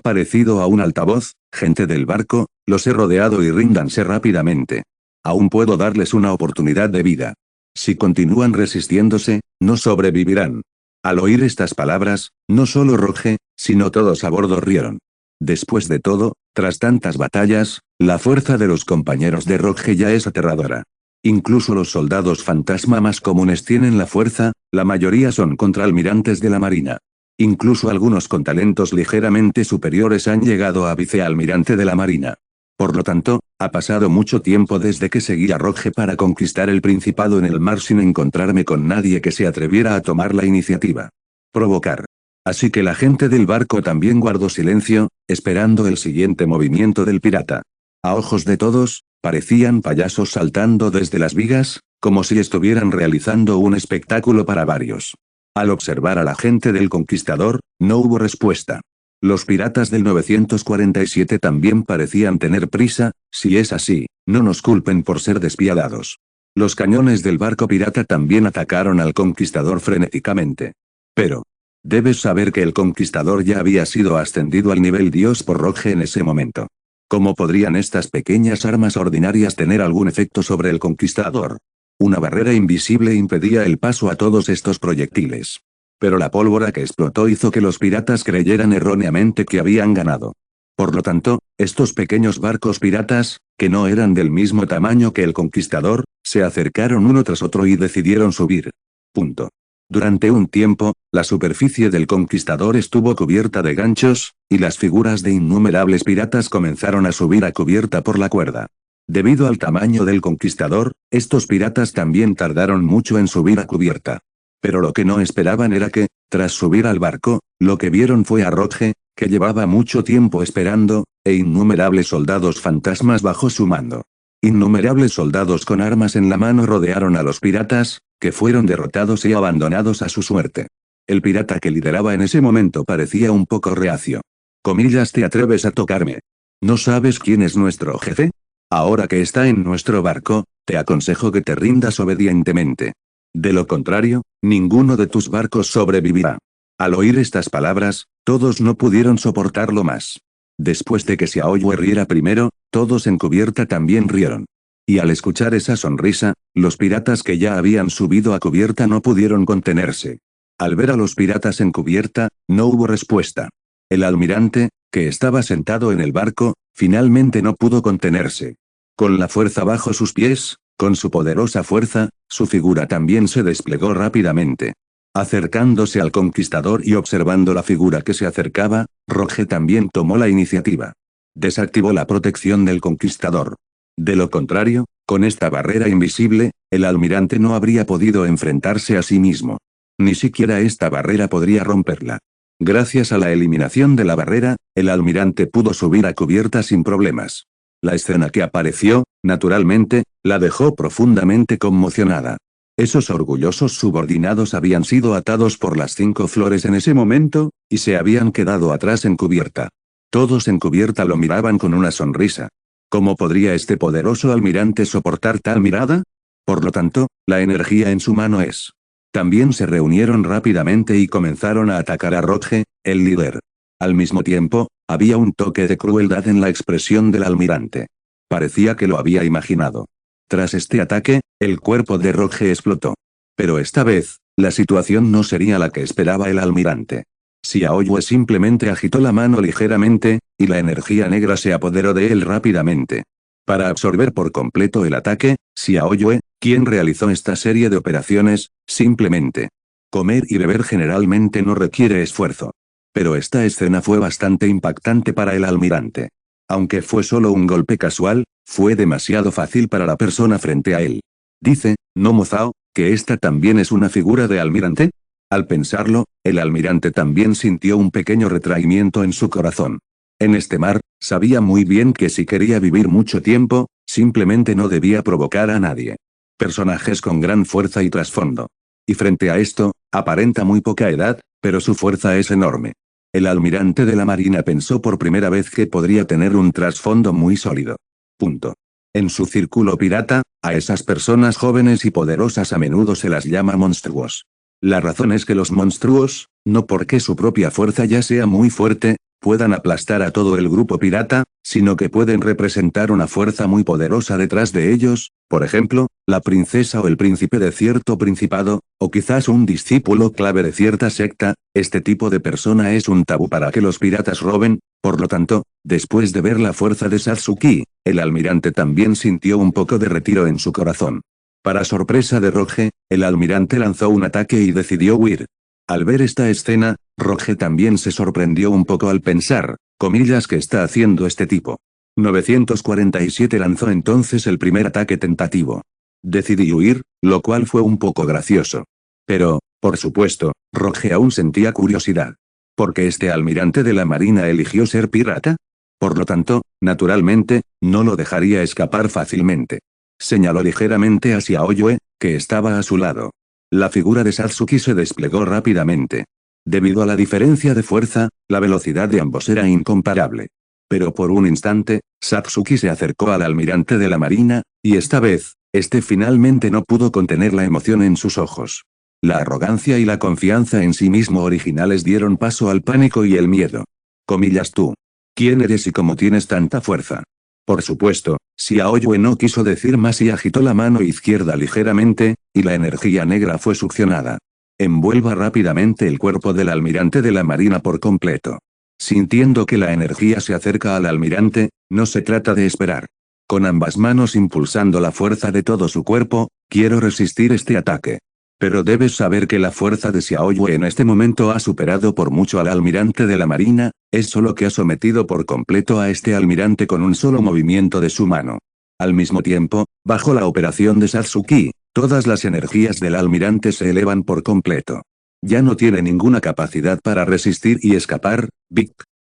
Speaker 1: parecido a un altavoz: gente del barco, los he rodeado y ríndanse rápidamente. Aún puedo darles una oportunidad de vida. Si continúan resistiéndose, no sobrevivirán. Al oír estas palabras, no solo Roge, sino todos a bordo rieron. Después de todo, tras tantas batallas, la fuerza de los compañeros de Roge ya es aterradora. Incluso los soldados fantasma más comunes tienen la fuerza, la mayoría son contraalmirantes de la marina. Incluso algunos con talentos ligeramente superiores han llegado a vicealmirante de la marina. Por lo tanto, ha pasado mucho tiempo desde que seguí a Roge para conquistar el Principado en el mar sin encontrarme con nadie que se atreviera a tomar la iniciativa. Provocar. Así que la gente del barco también guardó silencio, esperando el siguiente movimiento del pirata. A ojos de todos, parecían payasos saltando desde las vigas, como si estuvieran realizando un espectáculo para varios. Al observar a la gente del conquistador, no hubo respuesta. Los piratas del 947 también parecían tener prisa. Si es así, no nos culpen por ser despiadados. Los cañones del barco pirata también atacaron al conquistador frenéticamente. Pero, debes saber que el conquistador ya había sido ascendido al nivel Dios por Roge en ese momento. ¿Cómo podrían estas pequeñas armas ordinarias tener algún efecto sobre el conquistador? Una barrera invisible impedía el paso a todos estos proyectiles. Pero la pólvora que explotó hizo que los piratas creyeran erróneamente que habían ganado. Por lo tanto, estos pequeños barcos piratas, que no eran del mismo tamaño que el conquistador, se acercaron uno tras otro y decidieron subir. Punto. Durante un tiempo, la superficie del conquistador estuvo cubierta de ganchos, y las figuras de innumerables piratas comenzaron a subir a cubierta por la cuerda. Debido al tamaño del conquistador, estos piratas también tardaron mucho en subir a cubierta. Pero lo que no esperaban era que, tras subir al barco, lo que vieron fue a Roge, que llevaba mucho tiempo esperando, e innumerables soldados fantasmas bajo su mando. Innumerables soldados con armas en la mano rodearon a los piratas, que fueron derrotados y abandonados a su suerte. El pirata que lideraba en ese momento parecía un poco reacio. Comillas: ¿te atreves a tocarme? ¿No sabes quién es nuestro jefe? Ahora que está en nuestro barco, te aconsejo que te rindas obedientemente. De lo contrario, ninguno de tus barcos sobrevivirá. Al oír estas palabras, todos no pudieron soportarlo más. Después de que Xiaoyue riera primero, todos en cubierta también rieron. Y al escuchar esa sonrisa, los piratas que ya habían subido a cubierta no pudieron contenerse. Al ver a los piratas en cubierta, no hubo respuesta. El almirante, que estaba sentado en el barco, finalmente no pudo contenerse. Con la fuerza bajo sus pies, con su poderosa fuerza, su figura también se desplegó rápidamente. Acercándose al conquistador y observando la figura que se acercaba, Roge también tomó la iniciativa. Desactivó la protección del conquistador. De lo contrario, con esta barrera invisible, el almirante no habría podido enfrentarse a sí mismo. Ni siquiera esta barrera podría romperla. Gracias a la eliminación de la barrera, el almirante pudo subir a cubierta sin problemas. La escena que apareció, naturalmente, la dejó profundamente conmocionada. Esos orgullosos subordinados habían sido atados por las 5 flores en ese momento, y se habían quedado atrás en cubierta. Todos en cubierta lo miraban con una sonrisa. ¿Cómo podría este poderoso almirante soportar tal mirada? Por lo tanto, la energía en su mano es. También se reunieron rápidamente y comenzaron a atacar a Roge, el líder. Al mismo tiempo, había un toque de crueldad en la expresión del almirante. Parecía que lo había imaginado. Tras este ataque, el cuerpo de Roge explotó. Pero esta vez, la situación no sería la que esperaba el almirante. Xiaoyue simplemente agitó la mano ligeramente, y la energía negra se apoderó de él rápidamente. Para absorber por completo el ataque, Xiaoyue, quien realizó esta serie de operaciones, simplemente. Comer y beber generalmente no requiere esfuerzo. Pero esta escena fue bastante impactante para el almirante. Aunque fue solo un golpe casual, fue demasiado fácil para la persona frente a él. Dice, ¿no Mozao, que esta también es una figura de almirante? Al pensarlo, el almirante también sintió un pequeño retraimiento en su corazón. En este mar, sabía muy bien que si quería vivir mucho tiempo, simplemente no debía provocar a nadie. Personajes con gran fuerza y trasfondo. Y frente a esto, aparenta muy poca edad, pero su fuerza es enorme. El almirante de la marina pensó por primera vez que podría tener un trasfondo muy sólido. Punto. En su círculo pirata, a esas personas jóvenes y poderosas a menudo se las llama monstruos. La razón es que los monstruos, no porque su propia fuerza ya sea muy fuerte, puedan aplastar a todo el grupo pirata, sino que pueden representar una fuerza muy poderosa detrás de ellos, por ejemplo, la princesa o el príncipe de cierto principado, o quizás un discípulo clave de cierta secta. Este tipo de persona es un tabú para que los piratas roben, por lo tanto, después de ver la fuerza de Satsuki, el almirante también sintió un poco de retiro en su corazón. Para sorpresa de Roge, el almirante lanzó un ataque y decidió huir. Al ver esta escena, Roge también se sorprendió un poco al pensar, comillas, ¿qué está haciendo este tipo? 947 lanzó entonces el primer ataque tentativo. Decidí huir, lo cual fue un poco gracioso. Pero, por supuesto, Roge aún sentía curiosidad. ¿Por qué este almirante de la marina eligió ser pirata? Por lo tanto, naturalmente, no lo dejaría escapar fácilmente. Señaló ligeramente a Xiaoyue, que estaba a su lado. La figura de Satsuki se desplegó rápidamente. Debido a la diferencia de fuerza, la velocidad de ambos era incomparable. Pero por un instante, Satsuki se acercó al almirante de la marina, y esta vez, este finalmente no pudo contener la emoción en sus ojos. La arrogancia y la confianza en sí mismo originales dieron paso al pánico y el miedo. Comillas, tú. ¿Quién eres y cómo tienes tanta fuerza? Por supuesto, Xiaoyue no quiso decir más y agitó la mano izquierda ligeramente, y la energía negra fue succionada. Envuelva rápidamente el cuerpo del almirante de la marina por completo. Sintiendo que la energía se acerca al almirante, no se trata de esperar. Con ambas manos impulsando la fuerza de todo su cuerpo, quiero resistir este ataque. Pero debes saber que la fuerza de Xiaoyue en este momento ha superado por mucho al almirante de la marina, es solo que ha sometido por completo a este almirante con un solo movimiento de su mano. Al mismo tiempo, bajo la operación de Satsuki, todas las energías del almirante se elevan por completo. Ya no tiene ninguna capacidad para resistir y escapar. Vic.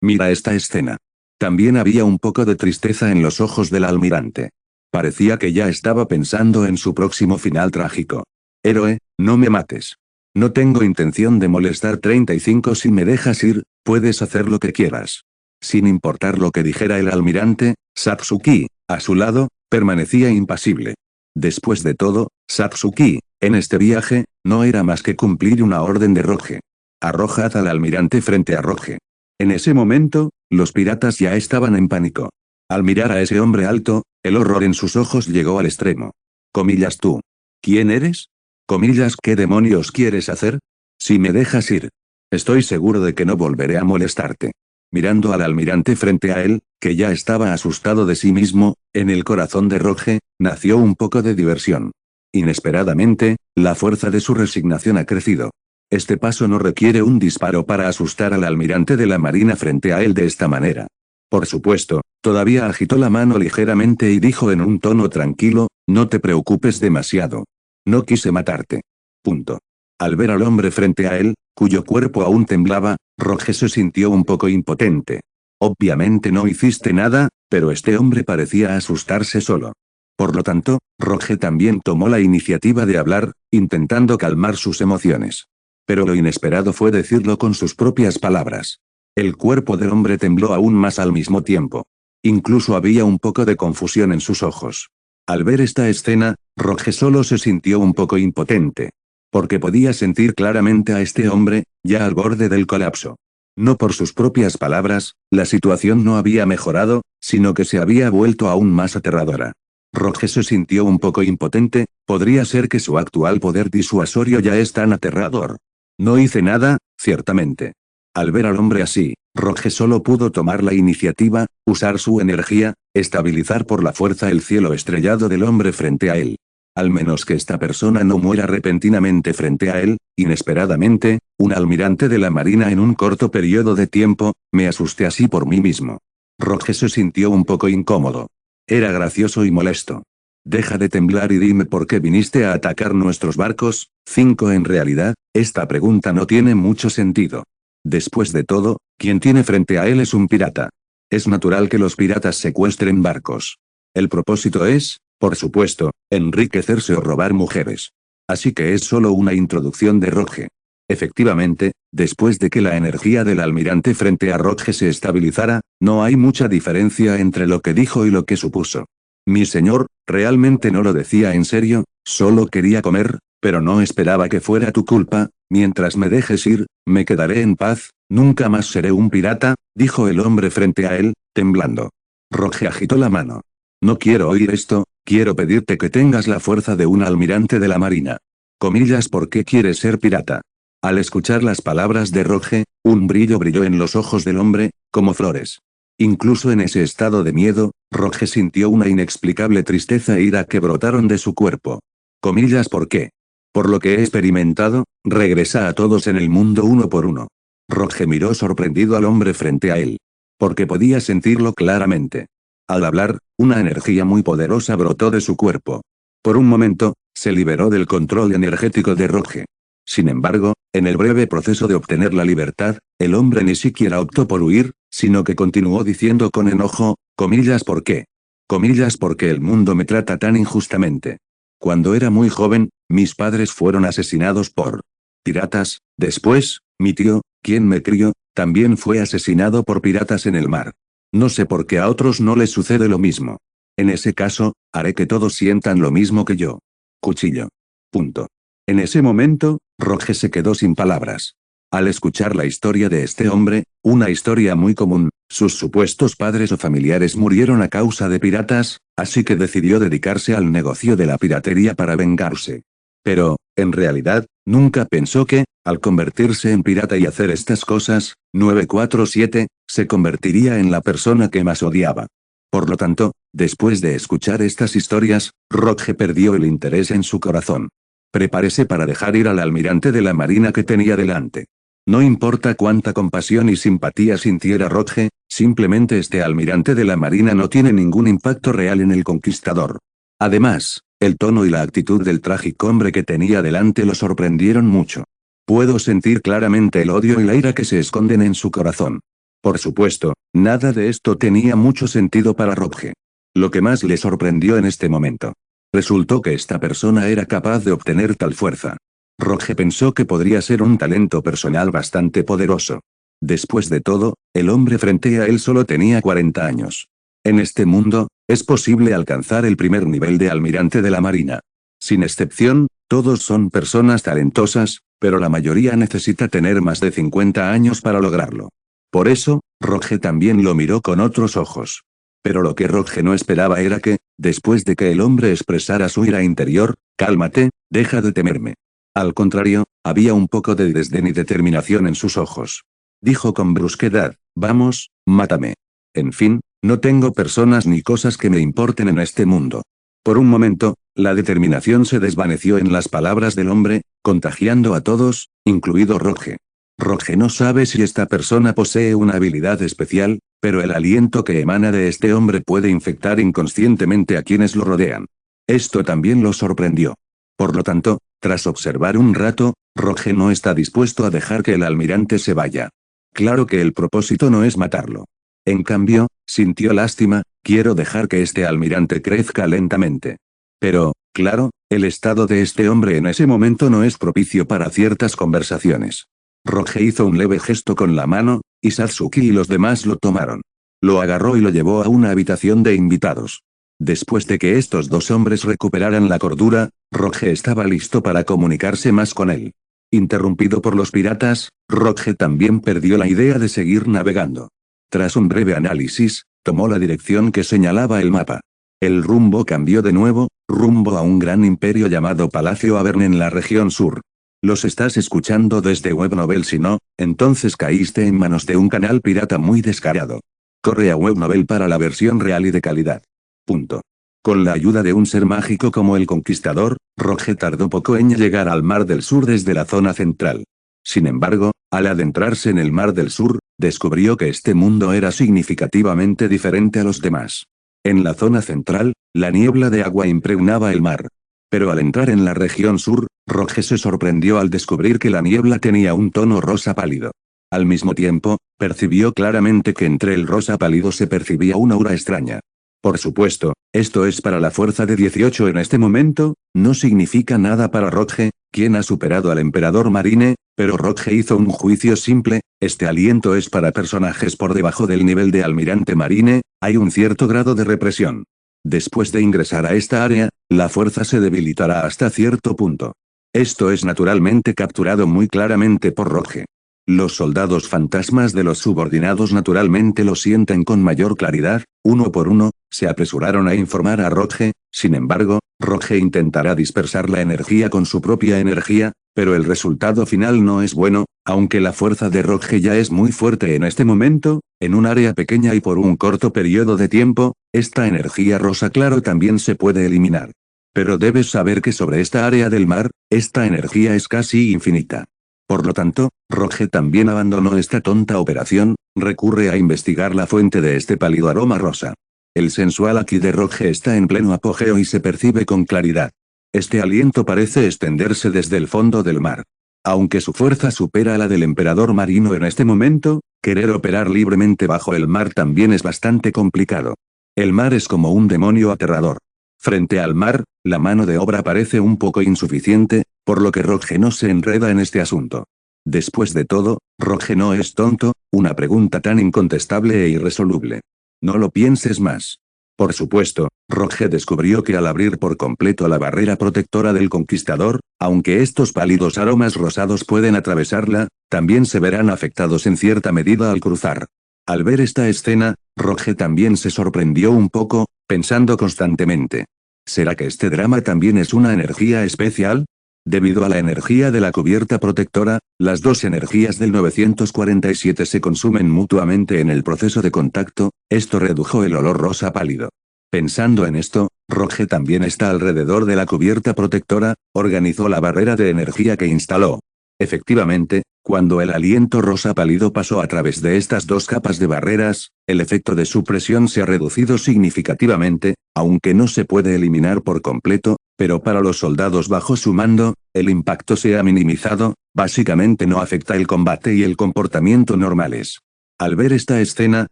Speaker 1: Mira esta escena. También había un poco de tristeza en los ojos del almirante. Parecía que ya estaba pensando en su próximo final trágico. Héroe, no me mates. No tengo intención de molestar 35 si me dejas ir, puedes hacer lo que quieras. Sin importar lo que dijera el almirante, Satsuki, a su lado, permanecía impasible. Después de todo, Satsuki, en este viaje, no era más que cumplir una orden de Roge. Arrojad al almirante frente a Roge. En ese momento, los piratas ya estaban en pánico. Al mirar a ese hombre alto, el horror en sus ojos llegó al extremo. Comillas, tú. ¿Quién eres? Comillas, ¿qué demonios quieres hacer? Si me dejas ir. Estoy seguro de que no volveré a molestarte. Mirando al almirante frente a él, que ya estaba asustado de sí mismo, en el corazón de Roge, nació un poco de diversión. Inesperadamente, la fuerza de su resignación ha crecido. Este paso no requiere un disparo para asustar al almirante de la marina frente a él de esta manera. Por supuesto, todavía agitó la mano ligeramente y dijo en un tono tranquilo, no te preocupes demasiado. No quise matarte. Punto. Al ver al hombre frente a él, cuyo cuerpo aún temblaba, Roge se sintió un poco impotente. Obviamente no hiciste nada, pero este hombre parecía asustarse solo. Por lo tanto, Roge también tomó la iniciativa de hablar, intentando calmar sus emociones. Pero lo inesperado fue decirlo con sus propias palabras. El cuerpo del hombre tembló aún más al mismo tiempo. Incluso había un poco de confusión en sus ojos. Al ver esta escena, Roge solo se sintió un poco impotente. Porque podía sentir claramente a este hombre, ya al borde del colapso. No por sus propias palabras, la situación no había mejorado, sino que se había vuelto aún más aterradora. Roge se sintió un poco impotente, podría ser que su actual poder disuasorio ya es tan aterrador. No hice nada, ciertamente. Al ver al hombre así, Roge solo pudo tomar la iniciativa, usar su energía, estabilizar por la fuerza el cielo estrellado del hombre frente a él. Al menos que esta persona no muera repentinamente frente a él, inesperadamente, un almirante de la marina en un corto periodo de tiempo, me asusté así por mí mismo. Roge se sintió un poco incómodo. Era gracioso y molesto. Deja de temblar y dime por qué viniste a atacar nuestros barcos. 5. En realidad, esta pregunta no tiene mucho sentido. Después de todo, quien tiene frente a él es un pirata. Es natural que los piratas secuestren barcos. El propósito es, por supuesto, enriquecerse o robar mujeres. Así que es solo una introducción de Roge. Efectivamente, después de que la energía del almirante frente a Roge se estabilizara, no hay mucha diferencia entre lo que dijo y lo que supuso. Mi señor, realmente no lo decía en serio, solo quería comer, pero no esperaba que fuera tu culpa. Mientras me dejes ir, me quedaré en paz, nunca más seré un pirata, dijo el hombre frente a él, temblando. Roge agitó la mano. No quiero oír esto, quiero pedirte que tengas la fuerza de un almirante de la marina. Comillas, ¿por qué quieres ser pirata? Al escuchar las palabras de Roge, un brillo brilló en los ojos del hombre, como flores. Incluso en ese estado de miedo, Roge sintió una inexplicable tristeza e ira que brotaron de su cuerpo. Comillas, ¿por qué? Por lo que he experimentado, regresa a todos en el mundo uno por uno. Roge miró sorprendido al hombre frente a él. Porque podía sentirlo claramente. Al hablar, una energía muy poderosa brotó de su cuerpo. Por un momento, se liberó del control energético de Roge. Sin embargo, en el breve proceso de obtener la libertad, el hombre ni siquiera optó por huir, sino que continuó diciendo con enojo, comillas, ¿por qué? Comillas, porque el mundo me trata tan injustamente. Cuando era muy joven, mis padres fueron asesinados por piratas, después, mi tío, quien me crió, también fue asesinado por piratas en el mar. No sé por qué a otros no les sucede lo mismo. En ese caso, haré que todos sientan lo mismo que yo. Cuchillo. Punto. En ese momento, Roge se quedó sin palabras. Al escuchar la historia de este hombre, una historia muy común, sus supuestos padres o familiares murieron a causa de piratas, así que decidió dedicarse al negocio de la piratería para vengarse. Pero, en realidad, nunca pensó que, al convertirse en pirata y hacer estas cosas, 947, se convertiría en la persona que más odiaba. Por lo tanto, después de escuchar estas historias, Roge perdió el interés en su corazón. Prepárese para dejar ir al almirante de la marina que tenía delante. No importa cuánta compasión y simpatía sintiera Roge, simplemente este almirante de la marina no tiene ningún impacto real en el conquistador. Además, el tono y la actitud del trágico hombre que tenía delante lo sorprendieron mucho. Puedo sentir claramente el odio y la ira que se esconden en su corazón. Por supuesto, nada de esto tenía mucho sentido para Roge. Lo que más le sorprendió en este momento. Resultó que esta persona era capaz de obtener tal fuerza. Roge pensó que podría ser un talento personal bastante poderoso. Después de todo, el hombre frente a él solo tenía 40 años. En este mundo, es posible alcanzar el primer nivel de almirante de la marina. Sin excepción, todos son personas talentosas, pero la mayoría necesita tener más de 50 años para lograrlo. Por eso, Roge también lo miró con otros ojos. Pero lo que Roge no esperaba era que, después de que el hombre expresara su ira interior, cálmate, deja de temerme. Al contrario, había un poco de desdén y determinación en sus ojos. Dijo con brusquedad, vamos, mátame. En fin, no tengo personas ni cosas que me importen en este mundo. Por un momento, la determinación se desvaneció en las palabras del hombre, contagiando a todos, incluido Roge. Roge no sabe si esta persona posee una habilidad especial, pero el aliento que emana de este hombre puede infectar inconscientemente a quienes lo rodean. Esto también lo sorprendió. Por lo tanto, tras observar un rato, Roge no está dispuesto a dejar que el almirante se vaya. Claro que el propósito no es matarlo. En cambio, sintió lástima, quiero dejar que este almirante crezca lentamente. Pero, claro, el estado de este hombre en ese momento no es propicio para ciertas conversaciones. Roge hizo un leve gesto con la mano, y Satsuki y los demás lo tomaron. Lo agarró y lo llevó a una habitación de invitados. Después de que estos dos hombres recuperaran la cordura, Roge estaba listo para comunicarse más con él. Interrumpido por los piratas, Roge también perdió la idea de seguir navegando. Tras un breve análisis, tomó la dirección que señalaba el mapa. El rumbo cambió de nuevo, rumbo a un gran imperio llamado Palacio Avern en la región sur. ¿Los estás escuchando desde Webnovel? Si no, entonces caíste en manos de un canal pirata muy descarado. Corre a Webnovel para la versión real y de calidad. Punto. Con la ayuda de un ser mágico como el Conquistador, Roge tardó poco en llegar al Mar del Sur desde la zona central. Sin embargo, al adentrarse en el Mar del Sur, descubrió que este mundo era significativamente diferente a los demás. En la zona central, la niebla de agua impregnaba el mar. Pero al entrar en la región sur, Roge se sorprendió al descubrir que la niebla tenía un tono rosa pálido. Al mismo tiempo, percibió claramente que entre el rosa pálido se percibía una aura extraña. Por supuesto, esto es para la fuerza de 18 en este momento, no significa nada para Roge, quien ha superado al emperador Marine, pero Roge hizo un juicio simple, este aliento es para personajes por debajo del nivel de almirante Marine, hay un cierto grado de represión. Después de ingresar a esta área, la fuerza se debilitará hasta cierto punto. Esto es naturalmente capturado muy claramente por Roge. Los soldados fantasmas de los subordinados naturalmente lo sienten con mayor claridad, uno por uno, se apresuraron a informar a Roge, sin embargo, Roge intentará dispersar la energía con su propia energía, pero el resultado final no es bueno, aunque la fuerza de Roge ya es muy fuerte en este momento, en un área pequeña y por un corto periodo de tiempo, esta energía rosa claro también se puede eliminar. Pero debes saber que sobre esta área del mar, esta energía es casi infinita. Por lo tanto, Roge también abandonó esta tonta operación, recurre a investigar la fuente de este pálido aroma rosa. El sensual Ki de Roge está en pleno apogeo y se percibe con claridad. Este aliento parece extenderse desde el fondo del mar. Aunque su fuerza supera a la del emperador marino en este momento, querer operar libremente bajo el mar también es bastante complicado. El mar es como un demonio aterrador. Frente al mar, la mano de obra parece un poco insuficiente, por lo que Roge no se enreda en este asunto. Después de todo, Roge no es tonto, una pregunta tan incontestable e irresoluble. No lo pienses más. Por supuesto, Roge descubrió que al abrir por completo la barrera protectora del Conquistador, aunque estos pálidos aromas rosados pueden atravesarla, también se verán afectados en cierta medida al cruzar. Al ver esta escena, Roge también se sorprendió un poco, pensando constantemente. ¿Será que este drama también es una energía especial? Debido a la energía de la cubierta protectora, las dos energías del 947 se consumen mutuamente en el proceso de contacto, esto redujo el olor rosa pálido. Pensando en esto, Roge también está alrededor de la cubierta protectora, organizó la barrera de energía que instaló. Efectivamente, cuando el aliento rosa pálido pasó a través de estas dos capas de barreras, el efecto de su presión se ha reducido significativamente, aunque no se puede eliminar por completo, pero para los soldados bajo su mando, el impacto se ha minimizado, básicamente no afecta el combate y el comportamiento normales. Al ver esta escena,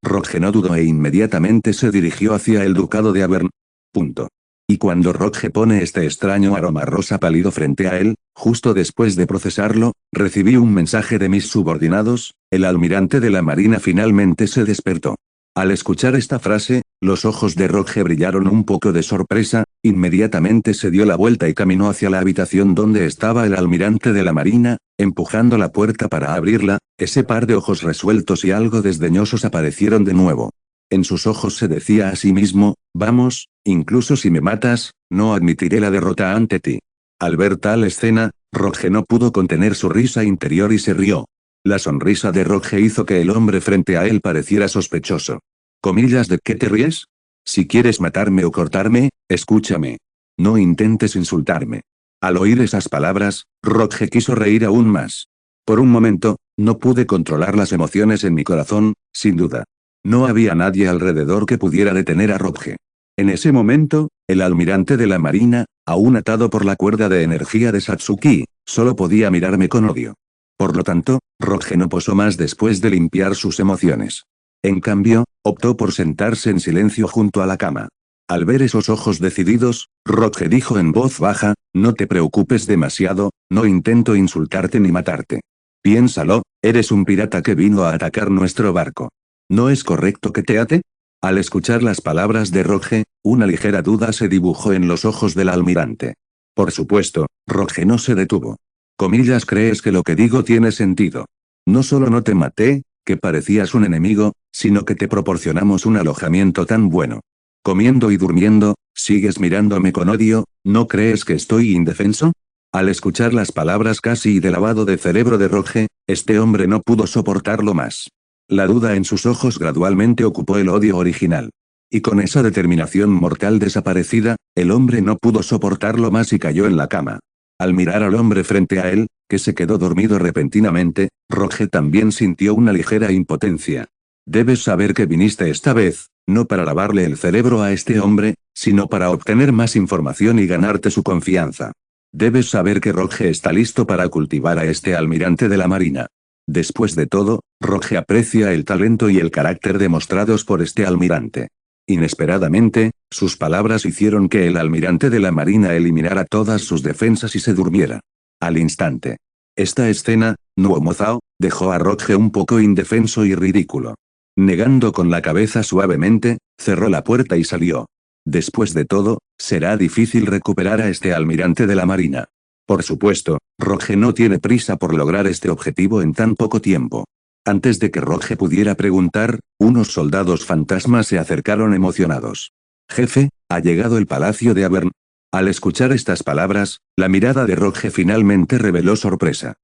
Speaker 1: Roge no dudó e inmediatamente se dirigió hacia el ducado de Avern. Punto. Y cuando Roge pone este extraño aroma rosa pálido frente a él, justo después de procesarlo, recibí un mensaje de mis subordinados, el almirante de la marina finalmente se despertó. Al escuchar esta frase, los ojos de Roge brillaron un poco de sorpresa, inmediatamente se dio la vuelta y caminó hacia la habitación donde estaba el almirante de la marina, empujando la puerta para abrirla, ese par de ojos resueltos y algo desdeñosos aparecieron de nuevo. En sus ojos se decía a sí mismo, vamos, incluso si me matas, no admitiré la derrota ante ti. Al ver tal escena, Roge no pudo contener su risa interior y se rió. La sonrisa de Roge hizo que el hombre frente a él pareciera sospechoso. ¿Comillas de qué te ríes? Si quieres matarme o cortarme, escúchame. No intentes insultarme. Al oír esas palabras, Roge quiso reír aún más. Por un momento, no pude controlar las emociones en mi corazón, sin duda. No había nadie alrededor que pudiera detener a Roge. En ese momento, el almirante de la marina, aún atado por la cuerda de energía de Satsuki, solo podía mirarme con odio. Por lo tanto, Roge no posó más después de limpiar sus emociones. En cambio, optó por sentarse en silencio junto a la cama. Al ver esos ojos decididos, Roge dijo en voz baja, no te preocupes demasiado, no intento insultarte ni matarte. Piénsalo, eres un pirata que vino a atacar nuestro barco. ¿No es correcto que te ate? Al escuchar las palabras de Roge, una ligera duda se dibujó en los ojos del almirante. Por supuesto, Roge no se detuvo. Comillas, ¿crees que lo que digo tiene sentido? No solo no te maté, que parecías un enemigo, sino que te proporcionamos un alojamiento tan bueno. comiendo y durmiendo, sigues mirándome con odio, ¿no crees que estoy indefenso? Al escuchar las palabras casi de lavado de cerebro de Roge, este hombre no pudo soportarlo más. La duda en sus ojos gradualmente ocupó el odio original. Y con esa determinación mortal desaparecida, el hombre no pudo soportarlo más y cayó en la cama. Al mirar al hombre frente a él, que se quedó dormido repentinamente, Roge también sintió una ligera impotencia. Debes saber que viniste esta vez, no para lavarle el cerebro a este hombre, sino para obtener más información y ganarte su confianza. Debes saber que Roge está listo para cultivar a este almirante de la Marina. Después de todo, Roge aprecia el talento y el carácter demostrados por este almirante. Inesperadamente, sus palabras hicieron que el almirante de la Marina eliminara todas sus defensas y se durmiera. Al instante. Esta escena, Nuomozao, dejó a Roge un poco indefenso y ridículo. Negando con la cabeza suavemente, cerró la puerta y salió. Después de todo, será difícil recuperar a este almirante de la Marina. Por supuesto, Roge no tiene prisa por lograr este objetivo en tan poco tiempo. Antes de que Roge pudiera preguntar, unos soldados fantasmas se acercaron emocionados. Jefe, ha llegado el palacio de Avern. Al escuchar estas palabras, la mirada de Roge finalmente reveló sorpresa.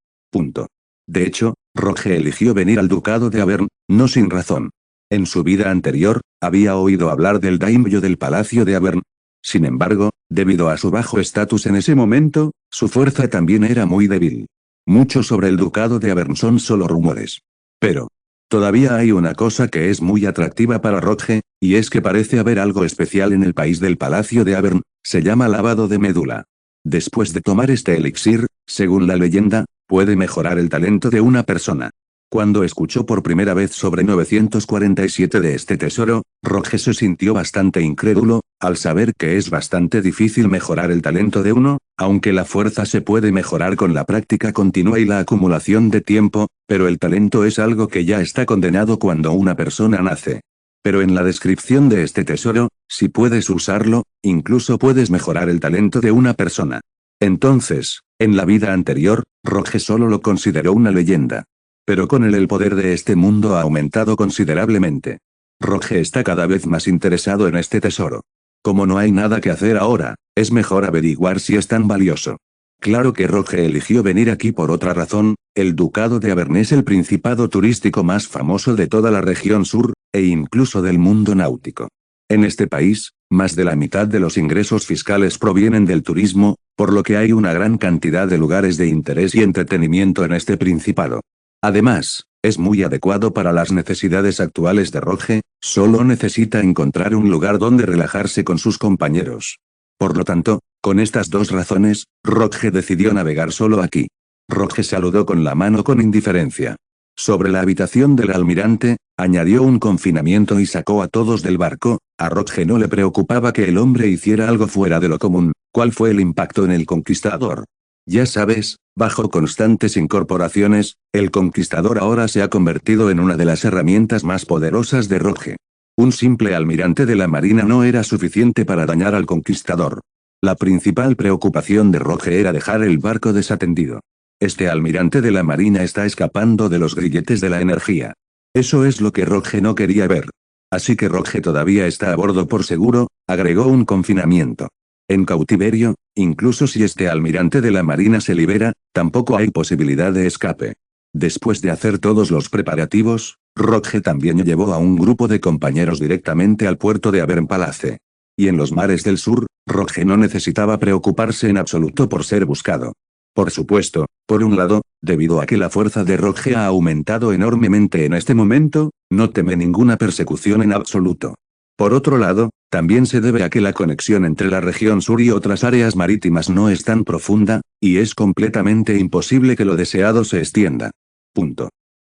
Speaker 1: De hecho, Roge eligió venir al ducado de Avern, no sin razón. En su vida anterior, había oído hablar del daimyo del palacio de Avern. Sin embargo, debido a su bajo estatus en ese momento, su fuerza también era muy débil. Mucho sobre el ducado de Avern son solo rumores. Pero, todavía hay una cosa que es muy atractiva para Roge, y es que parece haber algo especial en el país del palacio de Avern, se llama lavado de médula. Después de tomar este elixir, según la leyenda, puede mejorar el talento de una persona. Cuando escuchó por primera vez sobre 947 de este tesoro, Roge se sintió bastante incrédulo, al saber que es bastante difícil mejorar el talento de uno, aunque la fuerza se puede mejorar con la práctica continua y la acumulación de tiempo, pero el talento es algo que ya está condenado cuando una persona nace. Pero en la descripción de este tesoro, si puedes usarlo, incluso puedes mejorar el talento de una persona. Entonces, en la vida anterior, Roge solo lo consideró una leyenda. Pero con él el poder de este mundo ha aumentado considerablemente. Roge está cada vez más interesado en este tesoro. Como no hay nada que hacer ahora, es mejor averiguar si es tan valioso. Claro que Roge eligió venir aquí por otra razón, el ducado de Avern es el principado turístico más famoso de toda la región sur, e incluso del mundo náutico. En este país, más de la mitad de los ingresos fiscales provienen del turismo, por lo que hay una gran cantidad de lugares de interés y entretenimiento en este principado. Además, es muy adecuado para las necesidades actuales de Roge, solo necesita encontrar un lugar donde relajarse con sus compañeros. Por lo tanto, con estas dos razones, Roge decidió navegar solo aquí. Roge saludó con la mano con indiferencia. Sobre la habitación del almirante, añadió un confinamiento y sacó a todos del barco. A Roge no le preocupaba que el hombre hiciera algo fuera de lo común. ¿Cuál fue el impacto en el conquistador? Ya sabes, bajo constantes incorporaciones, el conquistador ahora se ha convertido en una de las herramientas más poderosas de Roge. Un simple almirante de la Marina no era suficiente para dañar al conquistador. La principal preocupación de Roge era dejar el barco desatendido. Este almirante de la Marina está escapando de los grilletes de la energía. Eso es lo que Roge no quería ver. Así que Roge todavía está a bordo por seguro, agregó un confinamiento. En cautiverio, incluso si este almirante de la Marina se libera, tampoco hay posibilidad de escape. Después de hacer todos los preparativos, Roge también llevó a un grupo de compañeros directamente al puerto de Avern Palace. Y en los mares del sur, Roge no necesitaba preocuparse en absoluto por ser buscado. Por supuesto, por un lado, debido a que la fuerza de Roge ha aumentado enormemente en este momento, no teme ninguna persecución en absoluto. Por otro lado, también se debe a que la conexión entre la región sur y otras áreas marítimas no es tan profunda, y es completamente imposible que lo deseado se extienda.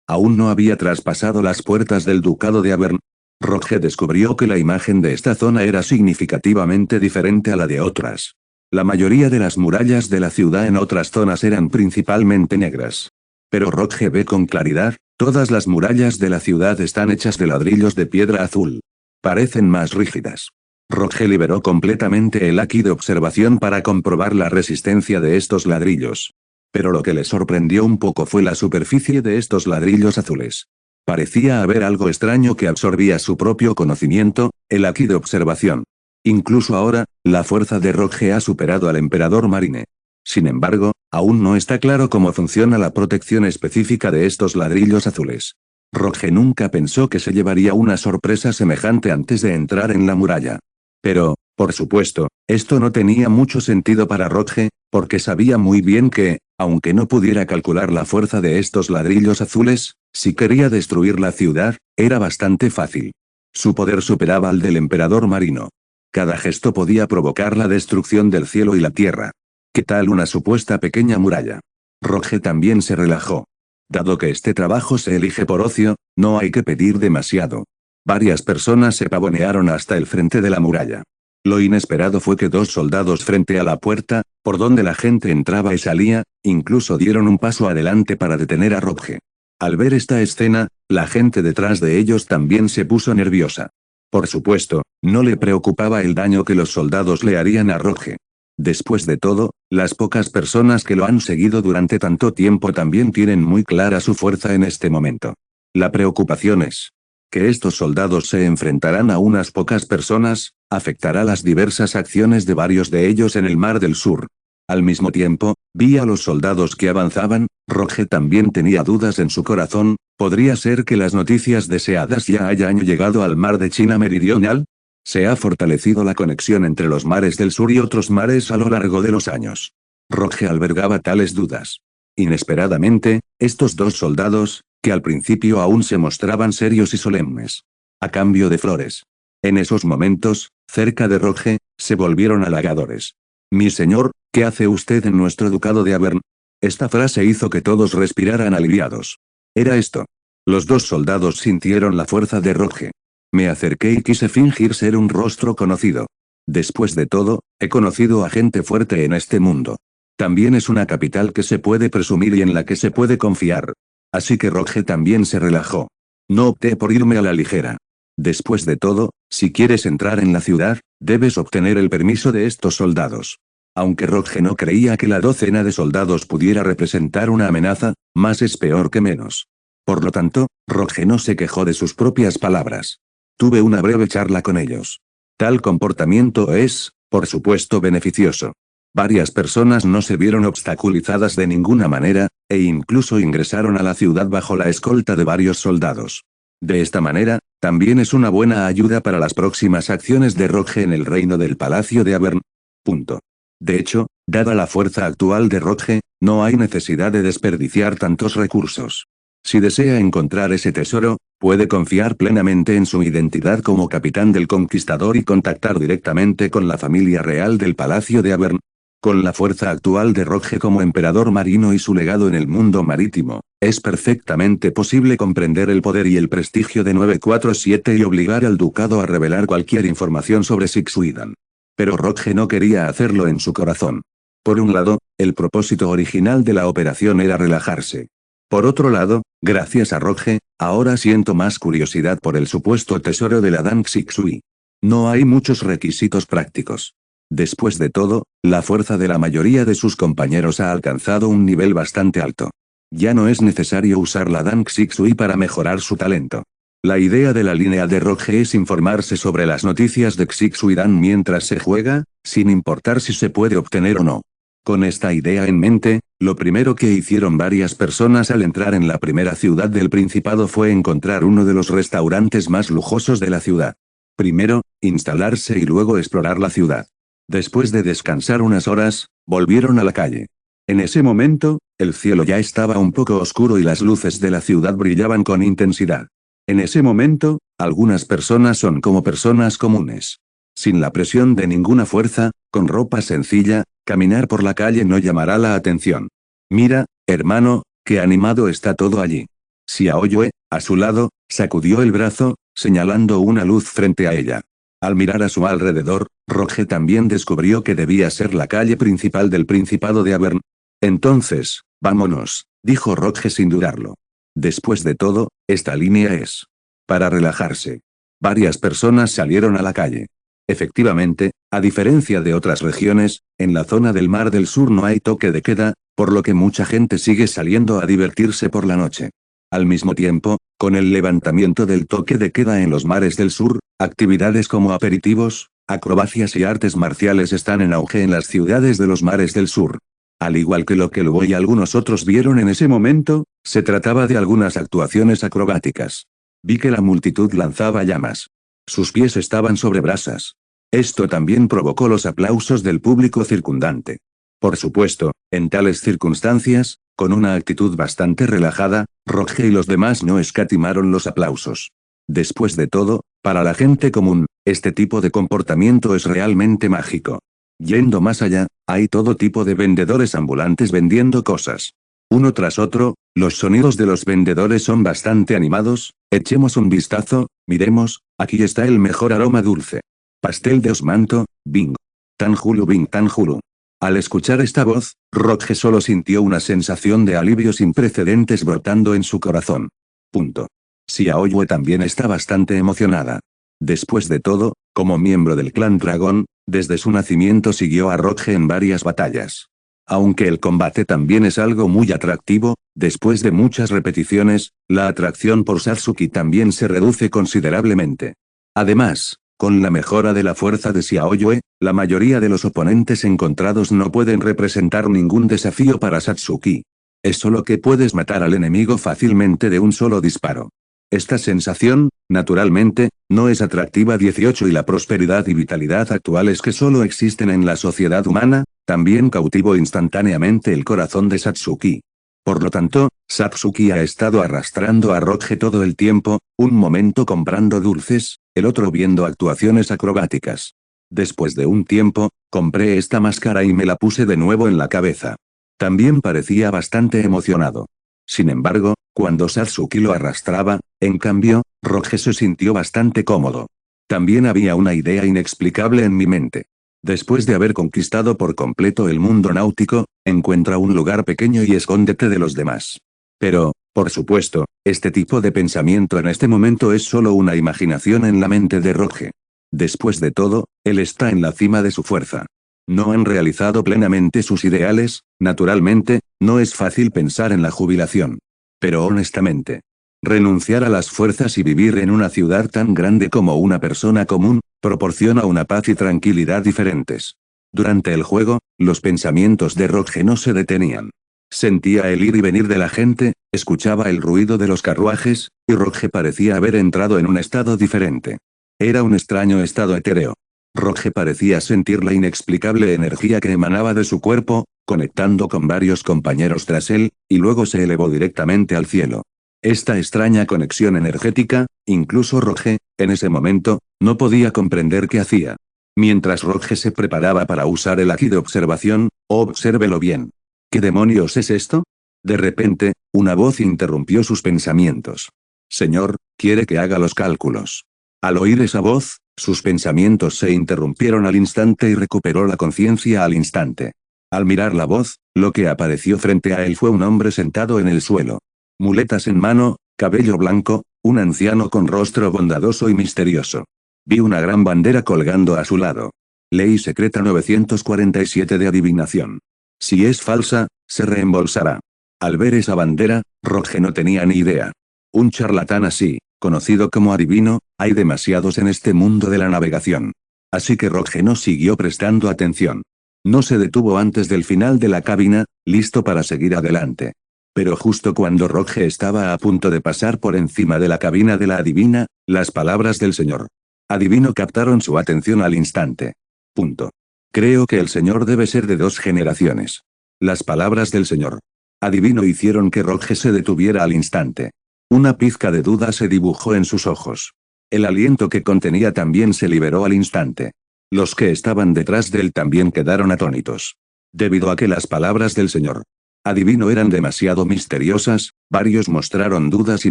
Speaker 1: Aún no había traspasado las puertas del ducado de Avern. Roge descubrió que la imagen de esta zona era significativamente diferente a la de otras. La mayoría de las murallas de la ciudad en otras zonas eran principalmente negras. Pero Roge ve con claridad, todas las murallas de la ciudad están hechas de ladrillos de piedra azul. Parecen más rígidas. Roge liberó completamente el haki de observación para comprobar la resistencia de estos ladrillos. Pero lo que le sorprendió un poco fue la superficie de estos ladrillos azules. Parecía haber algo extraño que absorbía su propio conocimiento, el aquí de observación. Incluso ahora, la fuerza de Rogue ha superado al emperador Marine. Sin embargo, aún no está claro cómo funciona la protección específica de estos ladrillos azules. Rogue nunca pensó que se llevaría una sorpresa semejante antes de entrar en la muralla. Pero, por supuesto, esto no tenía mucho sentido para Rogue, porque sabía muy bien que, aunque no pudiera calcular la fuerza de estos ladrillos azules, si quería destruir la ciudad, era bastante fácil. Su poder superaba al del emperador marino. Cada gesto podía provocar la destrucción del cielo y la tierra. ¿Qué tal una supuesta pequeña muralla? Rogue también se relajó. Dado que este trabajo se elige por ocio, no hay que pedir demasiado. Varias personas se pavonearon hasta el frente de la muralla. Lo inesperado fue que dos soldados frente a la puerta, por donde la gente entraba y salía, incluso dieron un paso adelante para detener a Rogue. Al ver esta escena, la gente detrás de ellos también se puso nerviosa. Por supuesto, no le preocupaba el daño que los soldados le harían a Rogue. Después de todo, las pocas personas que lo han seguido durante tanto tiempo también tienen muy clara su fuerza en este momento. La preocupación es que estos soldados se enfrentarán a unas pocas personas, afectará las diversas acciones de varios de ellos en el Mar del Sur. Al mismo tiempo, vi a los soldados que avanzaban, Rogue también tenía dudas en su corazón, ¿podría ser que las noticias deseadas ya hayan llegado al mar de China Meridional? Se ha fortalecido la conexión entre los mares del sur y otros mares a lo largo de los años. Rogue albergaba tales dudas. Inesperadamente, estos dos soldados, que al principio aún se mostraban serios y solemnes, a cambio de flores. En esos momentos, cerca de Rogue, se volvieron halagadores. Mi señor, ¿qué hace usted en nuestro ducado de Auvergne? Esta frase hizo que todos respiraran aliviados. Era esto. Los dos soldados sintieron la fuerza de Rogue. Me acerqué y quise fingir ser un rostro conocido. Después de todo, he conocido a gente fuerte en este mundo. También es una capital que se puede presumir y en la que se puede confiar. Así que Rogue también se relajó. No opté por irme a la ligera. Después de todo, si quieres entrar en la ciudad, debes obtener el permiso de estos soldados. Aunque Rogue no creía que la docena de soldados pudiera representar una amenaza, más es peor que menos. Por lo tanto, Rogue no se quejó de sus propias palabras. Tuve una breve charla con ellos. Tal comportamiento es, por supuesto, beneficioso. Varias personas no se vieron obstaculizadas de ninguna manera, e incluso ingresaron a la ciudad bajo la escolta de varios soldados. De esta manera, también es una buena ayuda para las próximas acciones de Rogue en el reino del Palacio de Auvergne. Punto. De hecho, dada la fuerza actual de Rogue, no hay necesidad de desperdiciar tantos recursos. Si desea encontrar ese tesoro, puede confiar plenamente en su identidad como capitán del Conquistador y contactar directamente con la familia real del Palacio de Auvergne. Con la fuerza actual de Rogue como emperador marino y su legado en el mundo marítimo, es perfectamente posible comprender el poder y el prestigio de 947 y obligar al ducado a revelar cualquier información sobre Sixuidan. Pero Rogue no quería hacerlo en su corazón. Por un lado, el propósito original de la operación era relajarse. Por otro lado, gracias a Rogue, ahora siento más curiosidad por el supuesto tesoro de la Dan Xixui. No hay muchos requisitos prácticos. Después de todo, la fuerza de la mayoría de sus compañeros ha alcanzado un nivel bastante alto. Ya no es necesario usar la Dan Xixui para mejorar su talento. La idea de la línea de Rogue es informarse sobre las noticias de Xixuidan mientras se juega, sin importar si se puede obtener o no. Con esta idea en mente, lo primero que hicieron varias personas al entrar en la primera ciudad del Principado fue encontrar uno de los restaurantes más lujosos de la ciudad. Primero, instalarse y luego explorar la ciudad. Después de descansar unas horas, volvieron a la calle. En ese momento, el cielo ya estaba un poco oscuro y las luces de la ciudad brillaban con intensidad. En ese momento, algunas personas son como personas comunes. Sin la presión de ninguna fuerza, con ropa sencilla, caminar por la calle no llamará la atención. Mira, hermano, qué animado está todo allí. Xiaoyue, a su lado, sacudió el brazo, señalando una luz frente a ella. Al mirar a su alrededor, Rogue también descubrió que debía ser la calle principal del Principado de Auvergne. Entonces, vámonos, dijo Rogue sin dudarlo. Después de todo, esta línea es para relajarse. Varias personas salieron a la calle. Efectivamente, a diferencia de otras regiones, en la zona del Mar del Sur no hay toque de queda, por lo que mucha gente sigue saliendo a divertirse por la noche. Al mismo tiempo, con el levantamiento del toque de queda en los mares del sur, actividades como aperitivos, acrobacias y artes marciales están en auge en las ciudades de los mares del sur. Al igual que lo que Luo y algunos otros vieron en ese momento, se trataba de algunas actuaciones acrobáticas. Vi que la multitud lanzaba llamas. Sus pies estaban sobre brasas. Esto también provocó los aplausos del público circundante. Por supuesto, en tales circunstancias, con una actitud bastante relajada, Roge y los demás no escatimaron los aplausos. Después de todo, para la gente común, este tipo de comportamiento es realmente mágico. Yendo más allá, hay todo tipo de vendedores ambulantes vendiendo cosas. Uno tras otro, los sonidos de los vendedores son bastante animados. Echemos un vistazo, miremos, aquí está el mejor aroma dulce. Pastel de osmanto, bingo. Tanjulu bing tanjulu. Al escuchar esta voz, Roge solo sintió una sensación de alivio sin precedentes brotando en su corazón. Punto. Xiaoyue también está bastante emocionada. Después de todo, como miembro del clan dragón, desde su nacimiento siguió a Roge en varias batallas. Aunque el combate también es algo muy atractivo, después de muchas repeticiones, la atracción por Satsuki también se reduce considerablemente. Además, con la mejora de la fuerza de Xiaoyue, la mayoría de los oponentes encontrados no pueden representar ningún desafío para Satsuki. Es solo que puedes matar al enemigo fácilmente de un solo disparo. Esta sensación, naturalmente, no es atractiva. 18 Y la prosperidad y vitalidad actuales que solo existen en la sociedad humana, también cautivó instantáneamente el corazón de Satsuki. Por lo tanto, Satsuki ha estado arrastrando a Roge todo el tiempo, un momento comprando dulces, el otro viendo actuaciones acrobáticas. Después de un tiempo, compré esta máscara y me la puse de nuevo en la cabeza. También parecía bastante emocionado. Sin embargo, cuando Satsuki lo arrastraba, en cambio, Roge se sintió bastante cómodo. También había una idea inexplicable en mi mente. Después de haber conquistado por completo el mundo náutico, encuentra un lugar pequeño y escóndete de los demás. Pero, por supuesto, este tipo de pensamiento en este momento es solo una imaginación en la mente de Roge. Después de todo, él está en la cima de su fuerza. No han realizado plenamente sus ideales, naturalmente, no es fácil pensar en la jubilación. Pero honestamente, renunciar a las fuerzas y vivir en una ciudad tan grande como una persona común, proporciona una paz y tranquilidad diferentes. Durante el juego, los pensamientos de Roge no se detenían. Sentía el ir y venir de la gente, escuchaba el ruido de los carruajes, y Roge parecía haber entrado en un estado diferente. Era un extraño estado etéreo. Roge parecía sentir la inexplicable energía que emanaba de su cuerpo, conectando con varios compañeros tras él, y luego se elevó directamente al cielo. Esta extraña conexión energética, incluso Roge, en ese momento, no podía comprender qué hacía. Mientras Roge se preparaba para usar el haki de observación, obsérvelo bien. ¿Qué demonios es esto? De repente, una voz interrumpió sus pensamientos. Señor, quiere que haga los cálculos. Al oír esa voz, sus pensamientos se interrumpieron al instante y recuperó la conciencia al instante. Al mirar la voz, lo que apareció frente a él fue un hombre sentado en el suelo. Muletas en mano, cabello blanco, un anciano con rostro bondadoso y misterioso. Vi una gran bandera colgando a su lado. Ley secreta 947 de adivinación. Si es falsa, se reembolsará. Al ver esa bandera, Roge no tenía ni idea. Un charlatán así, conocido como adivino, hay demasiados en este mundo de la navegación. Así que Roge no siguió prestando atención. No se detuvo antes del final de la cabina, listo para seguir adelante. Pero justo cuando Roge estaba a punto de pasar por encima de la cabina de la adivina, las palabras del señor adivino captaron su atención al instante. Punto. Creo que el señor debe ser de 2 generaciones. Las palabras del señor adivino hicieron que Roge se detuviera al instante. Una pizca de duda se dibujó en sus ojos. El aliento que contenía también se liberó al instante. Los que estaban detrás de él también quedaron atónitos. Debido a que las palabras del señor adivino eran demasiado misteriosas, varios mostraron dudas y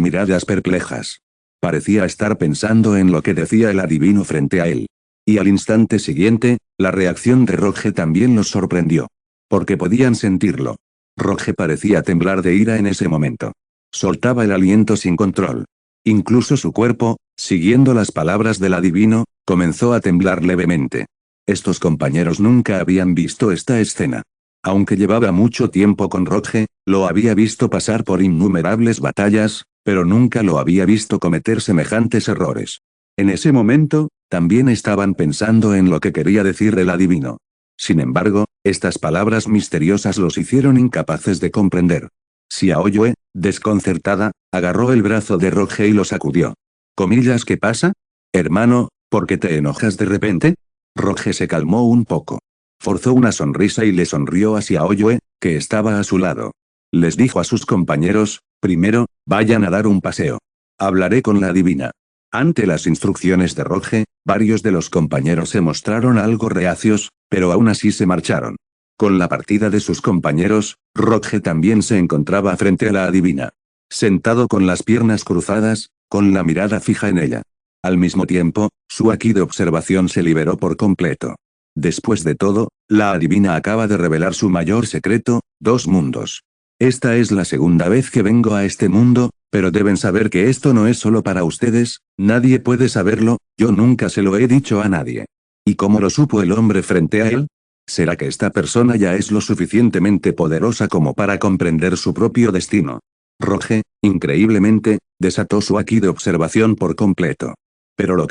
Speaker 1: miradas perplejas. Parecía estar pensando en lo que decía el adivino frente a él. Y al instante siguiente, la reacción de Roge también los sorprendió. Porque podían sentirlo. Roge parecía temblar de ira en ese momento. Soltaba el aliento sin control. Incluso su cuerpo, siguiendo las palabras del adivino, comenzó a temblar levemente. Estos compañeros nunca habían visto esta escena. Aunque llevaba mucho tiempo con Roge, lo había visto pasar por innumerables batallas, pero nunca lo había visto cometer semejantes errores. En ese momento, también estaban pensando en lo que quería decir el adivino. Sin embargo, estas palabras misteriosas los hicieron incapaces de comprender. Xiaoyue, desconcertada, agarró el brazo de Roge y lo sacudió. Comillas, ¿qué pasa? Hermano, ¿por qué te enojas de repente? Roge se calmó un poco. Forzó una sonrisa y le sonrió a Xiaoyue, que estaba a su lado. Les dijo a sus compañeros, primero, vayan a dar un paseo. Hablaré con la adivina. Ante las instrucciones de Roge, varios de los compañeros se mostraron algo reacios, pero aún así se marcharon. Con la partida de sus compañeros, Roge también se encontraba frente a la adivina. Sentado con las piernas cruzadas, con la mirada fija en ella. Al mismo tiempo, su aki de observación se liberó por completo. Después de todo, la adivina acaba de revelar su mayor secreto, 2 mundos. Esta es la segunda vez que vengo a este mundo, pero deben saber que esto no es solo para ustedes, nadie puede saberlo, yo nunca se lo he dicho a nadie. ¿Y cómo lo supo el hombre frente a él? ¿Será que esta persona ya es lo suficientemente poderosa como para comprender su propio destino? Roge, increíblemente, desató su aki de observación por completo. Pero lo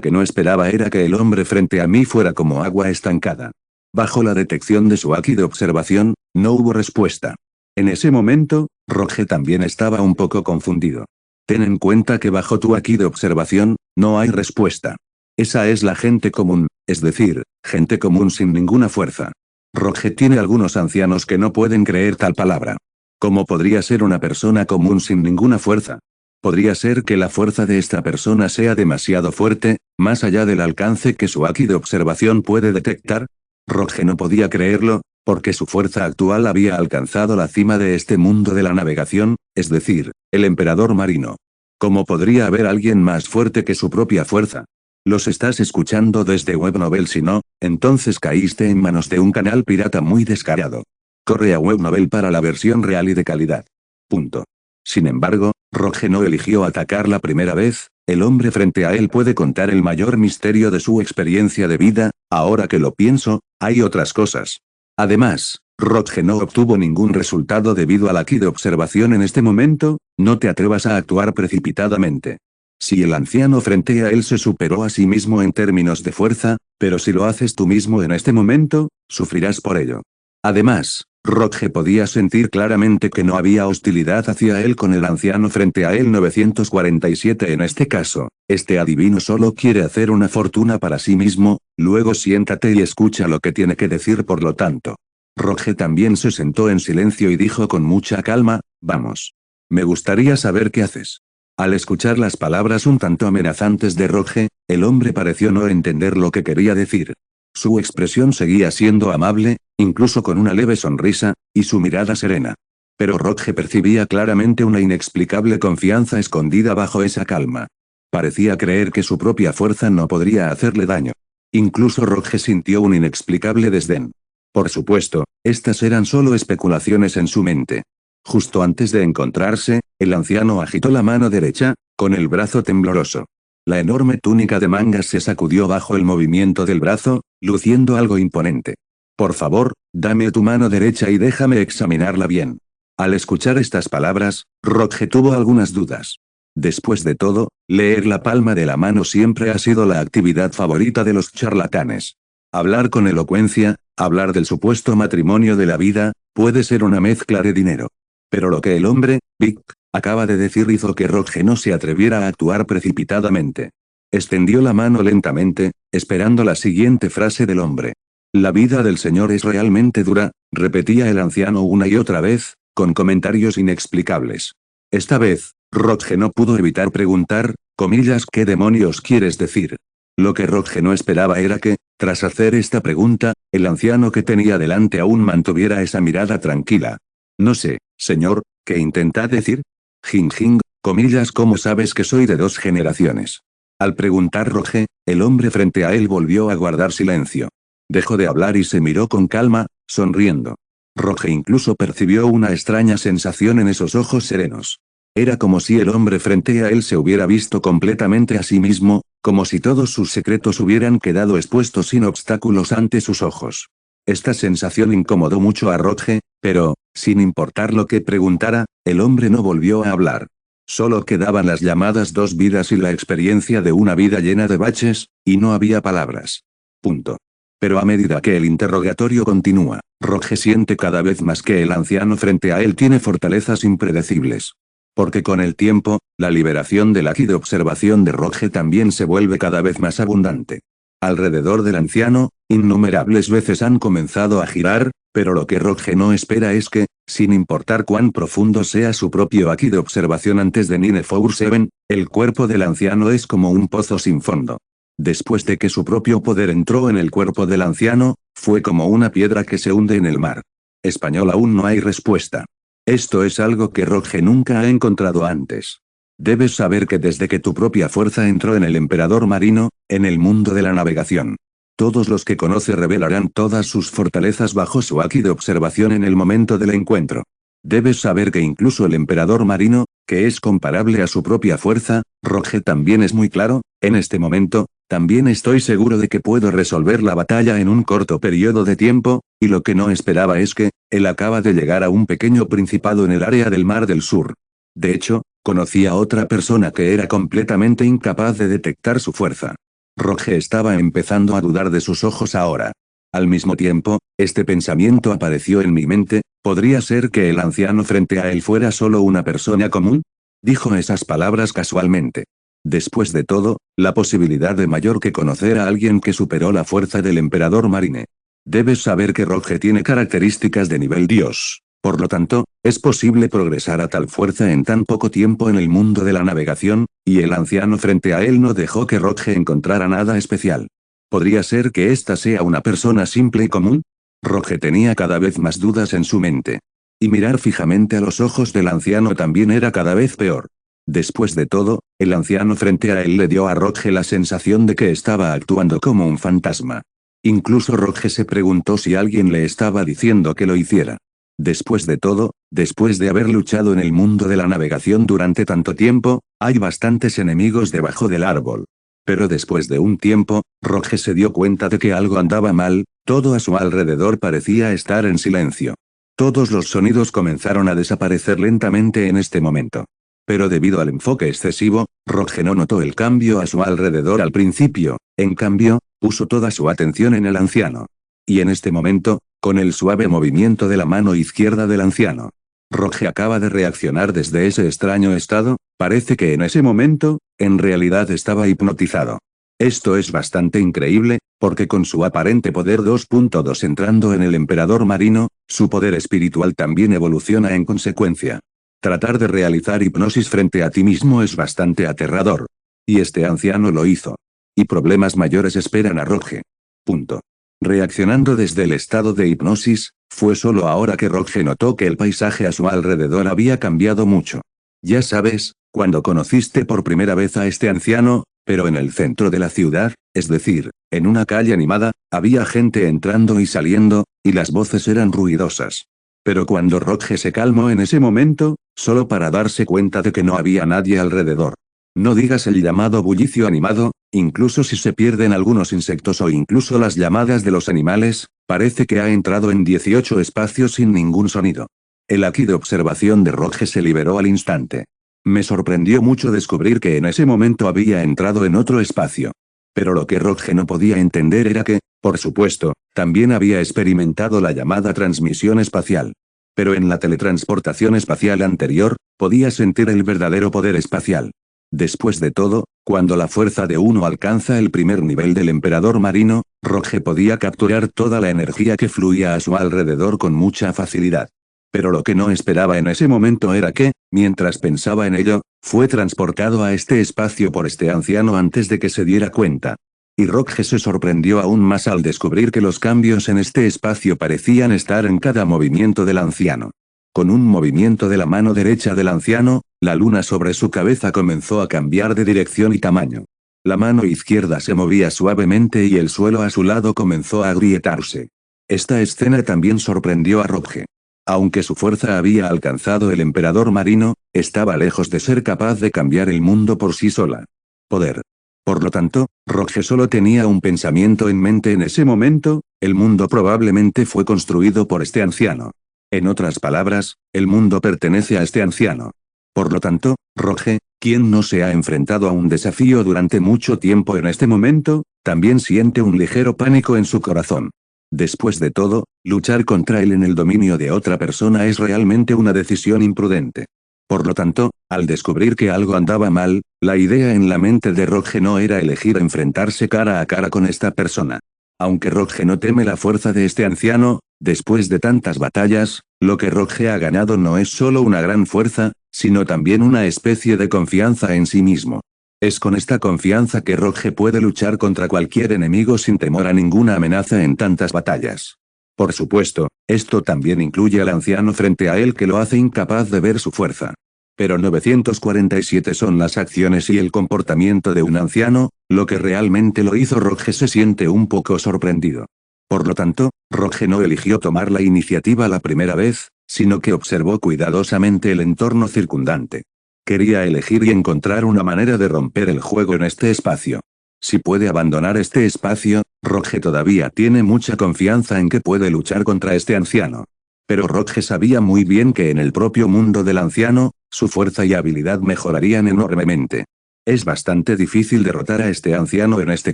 Speaker 1: que no esperaba era que el hombre frente a mí fuera como agua estancada. Bajo la detección de su aki de observación, no hubo respuesta. En ese momento, Roge también estaba un poco confundido. Ten en cuenta que bajo tu aki de observación, no hay respuesta. Esa es la gente común, es decir, gente común sin ninguna fuerza. Roge tiene algunos ancianos que no pueden creer tal palabra. ¿Cómo podría ser una persona común sin ninguna fuerza? Podría ser que la fuerza de esta persona sea demasiado fuerte, más allá del alcance que su aki de observación puede detectar. Roge no podía creerlo, porque su fuerza actual había alcanzado la cima de este mundo de la navegación, es decir, el emperador marino. ¿Cómo podría haber alguien más fuerte que su propia fuerza? Los estás escuchando desde Webnovel, si no, entonces caíste en manos de un canal pirata muy descarado. Corre a Webnovel para la versión real y de calidad. Punto. Sin embargo, Roge no eligió atacar la primera vez, el hombre frente a él puede contar el mayor misterio de su experiencia de vida, ahora que lo pienso, hay otras cosas. Además, Roge no obtuvo ningún resultado debido al aki de observación en este momento, no te atrevas a actuar precipitadamente. Si el anciano frente a él se superó a sí mismo en términos de fuerza, pero si lo haces tú mismo en este momento, sufrirás por ello. Además, Roge podía sentir claramente que no había hostilidad hacia él con el anciano frente a él 947 en este caso, este adivino solo quiere hacer una fortuna para sí mismo, luego siéntate y escucha lo que tiene que decir por lo tanto. Roge también se sentó en silencio y dijo con mucha calma, vamos. Me gustaría saber qué haces. Al escuchar las palabras un tanto amenazantes de Roge, el hombre pareció no entender lo que quería decir. Su expresión seguía siendo amable, incluso con una leve sonrisa, y su mirada serena. Pero Roge percibía claramente una inexplicable confianza escondida bajo esa calma. Parecía creer que su propia fuerza no podría hacerle daño. Incluso Roge sintió un inexplicable desdén. Por supuesto, estas eran solo especulaciones en su mente. Justo antes de encontrarse, el anciano agitó la mano derecha, con el brazo tembloroso. La enorme túnica de mangas se sacudió bajo el movimiento del brazo, luciendo algo imponente. Por favor, dame tu mano derecha y déjame examinarla bien. Al escuchar estas palabras, Roge tuvo algunas dudas. Después de todo, leer la palma de la mano siempre ha sido la actividad favorita de los charlatanes. Hablar con elocuencia, hablar del supuesto matrimonio de la vida, puede ser una mezcla de dinero. Pero lo que el hombre, Vic, acaba de decir hizo que Roge no se atreviera a actuar precipitadamente. Extendió la mano lentamente, esperando la siguiente frase del hombre. La vida del señor es realmente dura, repetía el anciano una y otra vez, con comentarios inexplicables. Esta vez, Roge no pudo evitar preguntar, comillas, ¿qué demonios quieres decir? Lo que Roge no esperaba era que, tras hacer esta pregunta, el anciano que tenía delante aún mantuviera esa mirada tranquila. No sé, señor, ¿qué intenta decir? Jing jing, comillas, ¿cómo sabes que soy de 2 generaciones? Al preguntar Roge, el hombre frente a él volvió a guardar silencio. Dejó de hablar y se miró con calma, sonriendo. Roge incluso percibió una extraña sensación en esos ojos serenos. Era como si el hombre frente a él se hubiera visto completamente a sí mismo, como si todos sus secretos hubieran quedado expuestos sin obstáculos ante sus ojos. Esta sensación incomodó mucho a Roge, pero, sin importar lo que preguntara, el hombre no volvió a hablar. Solo quedaban las llamadas 2 vidas y la experiencia de una vida llena de baches, y no había palabras. Punto. Pero a medida que el interrogatorio continúa, Roge siente cada vez más que el anciano frente a él tiene fortalezas impredecibles. Porque con el tiempo, la liberación del ki de observación de Roge también se vuelve cada vez más abundante. Alrededor del anciano, innumerables veces han comenzado a girar, pero lo que Roge no espera es que, sin importar cuán profundo sea su propio ki de observación antes de Nine 7, el cuerpo del anciano es como un pozo sin fondo. Después de que su propio poder entró en el cuerpo del anciano, fue como una piedra que se hunde en el mar. Español aún no hay respuesta. Esto es algo que Roge nunca ha encontrado antes. Debes saber que desde que tu propia fuerza entró en el emperador marino, en el mundo de la navegación. Todos los que conoce revelarán todas sus fortalezas bajo su ki de observación en el momento del encuentro. Debes saber que incluso el emperador marino, que es comparable a su propia fuerza, Roge también es muy claro, en este momento, también estoy seguro de que puedo resolver la batalla en un corto periodo de tiempo, y lo que no esperaba es que, él acaba de llegar a un pequeño principado en el área del Mar del Sur. De hecho, conocí a otra persona que era completamente incapaz de detectar su fuerza. Roge estaba empezando a dudar de sus ojos ahora. Al mismo tiempo, este pensamiento apareció en mi mente, ¿podría ser que el anciano frente a él fuera solo una persona común? Dijo esas palabras casualmente. Después de todo, la posibilidad de mayor que conocer a alguien que superó la fuerza del emperador marine. Debes saber que Roge tiene características de nivel Dios. Por lo tanto, es posible progresar a tal fuerza en tan poco tiempo en el mundo de la navegación, y el anciano frente a él no dejó que Roge encontrara nada especial. ¿Podría ser que esta sea una persona simple y común? Roge tenía cada vez más dudas en su mente. Y mirar fijamente a los ojos del anciano también era cada vez peor. Después de todo, el anciano frente a él le dio a Roge la sensación de que estaba actuando como un fantasma. Incluso Roge se preguntó si alguien le estaba diciendo que lo hiciera. Después de todo, después de haber luchado en el mundo de la navegación durante tanto tiempo, hay bastantes enemigos debajo del árbol. Pero después de un tiempo, Roge se dio cuenta de que algo andaba mal, todo a su alrededor parecía estar en silencio. Todos los sonidos comenzaron a desaparecer lentamente en este momento. Pero debido al enfoque excesivo, Roge no notó el cambio a su alrededor al principio, en cambio, puso toda su atención en el anciano. Y en este momento, con el suave movimiento de la mano izquierda del anciano, Roge acaba de reaccionar desde ese extraño estado, parece que en ese momento, en realidad estaba hipnotizado. Esto es bastante increíble, porque con su aparente poder 2.2 entrando en el emperador marino, su poder espiritual también evoluciona en consecuencia. Tratar de realizar hipnosis frente a ti mismo es bastante aterrador. Y este anciano lo hizo. Y problemas mayores esperan a Roge. Punto. Reaccionando desde el estado de hipnosis, fue solo ahora que Roge notó que el paisaje a su alrededor había cambiado mucho. Ya sabes, cuando conociste por primera vez a este anciano, pero en el centro de la ciudad, es decir, en una calle animada, había gente entrando y saliendo, y las voces eran ruidosas. Pero cuando Roge se calmó en ese momento, solo para darse cuenta de que no había nadie alrededor. No digas el llamado bullicio animado, incluso si se pierden algunos insectos o incluso las llamadas de los animales, parece que ha entrado en 18 espacios sin ningún sonido. El ki de observación de Roge se liberó al instante. Me sorprendió mucho descubrir que en ese momento había entrado en otro espacio. Pero lo que Roge no podía entender era que, por supuesto, también había experimentado la llamada transmisión espacial. Pero en la teletransportación espacial anterior, podía sentir el verdadero poder espacial. Después de todo, cuando la fuerza de uno alcanza el primer nivel del emperador marino, Roge podía capturar toda la energía que fluía a su alrededor con mucha facilidad. Pero lo que no esperaba en ese momento era que, mientras pensaba en ello, fue transportado a este espacio por este anciano antes de que se diera cuenta. Y Roge se sorprendió aún más al descubrir que los cambios en este espacio parecían estar en cada movimiento del anciano. Con un movimiento de la mano derecha del anciano, la luna sobre su cabeza comenzó a cambiar de dirección y tamaño. La mano izquierda se movía suavemente y el suelo a su lado comenzó a agrietarse. Esta escena también sorprendió a Roge. Aunque su fuerza había alcanzado el emperador marino, estaba lejos de ser capaz de cambiar el mundo por sí sola. Poder. Por lo tanto, Roge solo tenía un pensamiento en mente en ese momento: el mundo probablemente fue construido por este anciano. En otras palabras, el mundo pertenece a este anciano. Por lo tanto, Roge, quien no se ha enfrentado a un desafío durante mucho tiempo en este momento, también siente un ligero pánico en su corazón. Después de todo, luchar contra él en el dominio de otra persona es realmente una decisión imprudente. Por lo tanto, al descubrir que algo andaba mal, la idea en la mente de Roge no era elegir enfrentarse cara a cara con esta persona. Aunque Roge no teme la fuerza de este anciano, después de tantas batallas, lo que Roge ha ganado no es solo una gran fuerza, sino también una especie de confianza en sí mismo. Es con esta confianza que Roge puede luchar contra cualquier enemigo sin temor a ninguna amenaza en tantas batallas. Por supuesto, esto también incluye al anciano frente a él que lo hace incapaz de ver su fuerza. Pero 947 son las acciones y el comportamiento de un anciano, lo que realmente lo hizo Roge se siente un poco sorprendido. Por lo tanto, Roge no eligió tomar la iniciativa la primera vez, sino que observó cuidadosamente el entorno circundante. Quería elegir y encontrar una manera de romper el juego en este espacio. Si puede abandonar este espacio, Roge todavía tiene mucha confianza en que puede luchar contra este anciano. Pero Roge sabía muy bien que en el propio mundo del anciano, su fuerza y habilidad mejorarían enormemente. Es bastante difícil derrotar a este anciano en este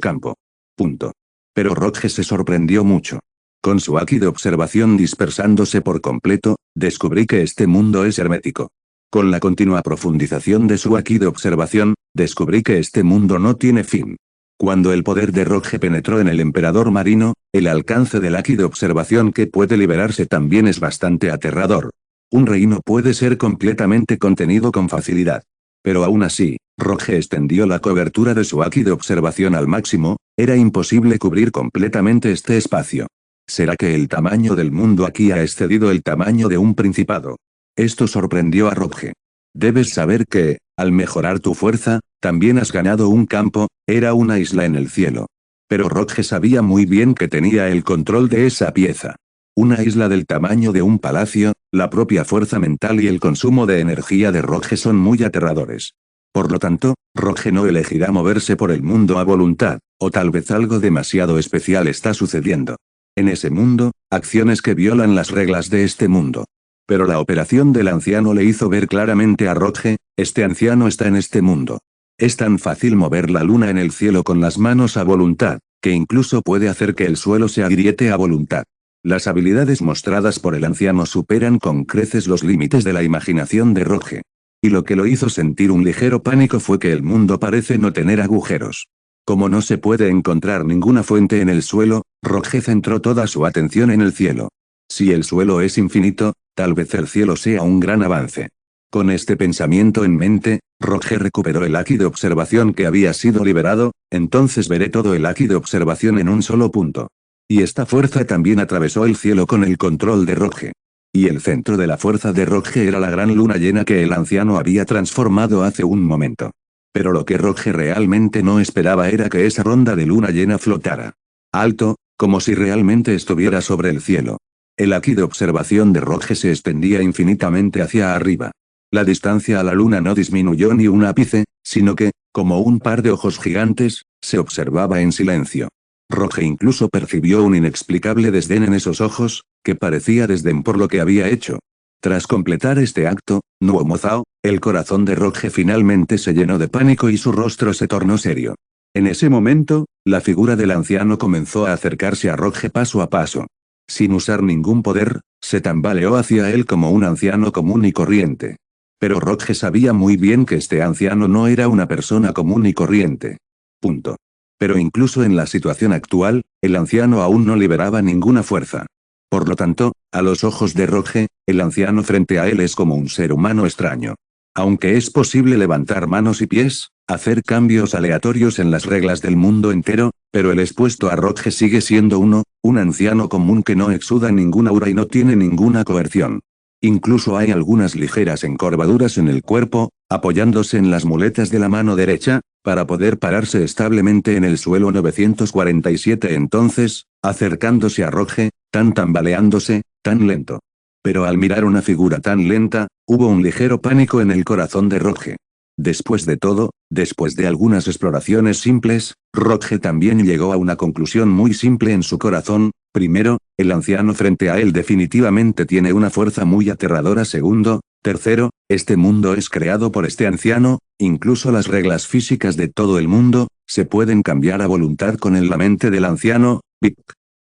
Speaker 1: campo. Punto. Pero Roge se sorprendió mucho. Con su haki de observación dispersándose por completo, descubrí que este mundo es hermético. Con la continua profundización de su haki de observación, descubrí que este mundo no tiene fin. Cuando el poder de Roge penetró en el emperador marino, el alcance del haki de observación que puede liberarse también es bastante aterrador. Un reino puede ser completamente contenido con facilidad. Pero aún así, Roge extendió la cobertura de su haki de observación al máximo, era imposible cubrir completamente este espacio. ¿Será que el tamaño del mundo aquí ha excedido el tamaño de un principado? Esto sorprendió a Roge. Debes saber que, al mejorar tu fuerza, también has ganado un campo, era una isla en el cielo. Pero Roge sabía muy bien que tenía el control de esa pieza. Una isla del tamaño de un palacio, la propia fuerza mental y el consumo de energía de Roge son muy aterradores. Por lo tanto, Roge no elegirá moverse por el mundo a voluntad, o tal vez algo demasiado especial está sucediendo. En ese mundo, acciones que violan las reglas de este mundo. Pero la operación del anciano le hizo ver claramente a Roge, este anciano está en este mundo. Es tan fácil mover la luna en el cielo con las manos a voluntad, que incluso puede hacer que el suelo se agriete a voluntad. Las habilidades mostradas por el anciano superan con creces los límites de la imaginación de Roge. Y lo que lo hizo sentir un ligero pánico fue que el mundo parece no tener agujeros. Como no se puede encontrar ninguna fuente en el suelo, Roge centró toda su atención en el cielo. Si el suelo es infinito, tal vez el cielo sea un gran avance. Con este pensamiento en mente, Roge recuperó el haki de observación que había sido liberado, entonces veré todo el haki de observación en un solo punto. Y esta fuerza también atravesó el cielo con el control de Roge. Y el centro de la fuerza de Roge era la gran luna llena que el anciano había transformado hace un momento. Pero lo que Roge realmente no esperaba era que esa ronda de luna llena flotara alto, como si realmente estuviera sobre el cielo. El haki de observación de Roge se extendía infinitamente hacia arriba. La distancia a la luna no disminuyó ni un ápice, sino que, como un par de ojos gigantes, se observaba en silencio. Roge incluso percibió un inexplicable desdén en esos ojos, que parecía desdén por lo que había hecho. Tras completar este acto, Nuomozao, el corazón de Roge finalmente se llenó de pánico y su rostro se tornó serio. En ese momento, la figura del anciano comenzó a acercarse a Roge paso a paso. Sin usar ningún poder, se tambaleó hacia él como un anciano común y corriente. Pero Roge sabía muy bien que este anciano no era una persona común y corriente. Punto. Pero incluso en la situación actual, el anciano aún no liberaba ninguna fuerza. Por lo tanto, a los ojos de Roge, el anciano frente a él es como un ser humano extraño. Aunque es posible levantar manos y pies, hacer cambios aleatorios en las reglas del mundo entero, pero el expuesto a Roge sigue siendo un anciano común que no exuda ninguna aura y no tiene ninguna coerción. Incluso hay algunas ligeras encorvaduras en el cuerpo, apoyándose en las muletas de la mano derecha, para poder pararse establemente en el suelo 947 entonces, acercándose a Roge, tan tambaleándose, tan lento. Pero al mirar una figura tan lenta, hubo un ligero pánico en el corazón de Roge. Después de todo, después de algunas exploraciones simples, Roge también llegó a una conclusión muy simple en su corazón. Primero, el anciano frente a él definitivamente tiene una fuerza muy aterradora. Segundo, Tercero, este mundo es creado por este anciano, incluso las reglas físicas de todo el mundo, se pueden cambiar a voluntad con la mente del anciano, Vic.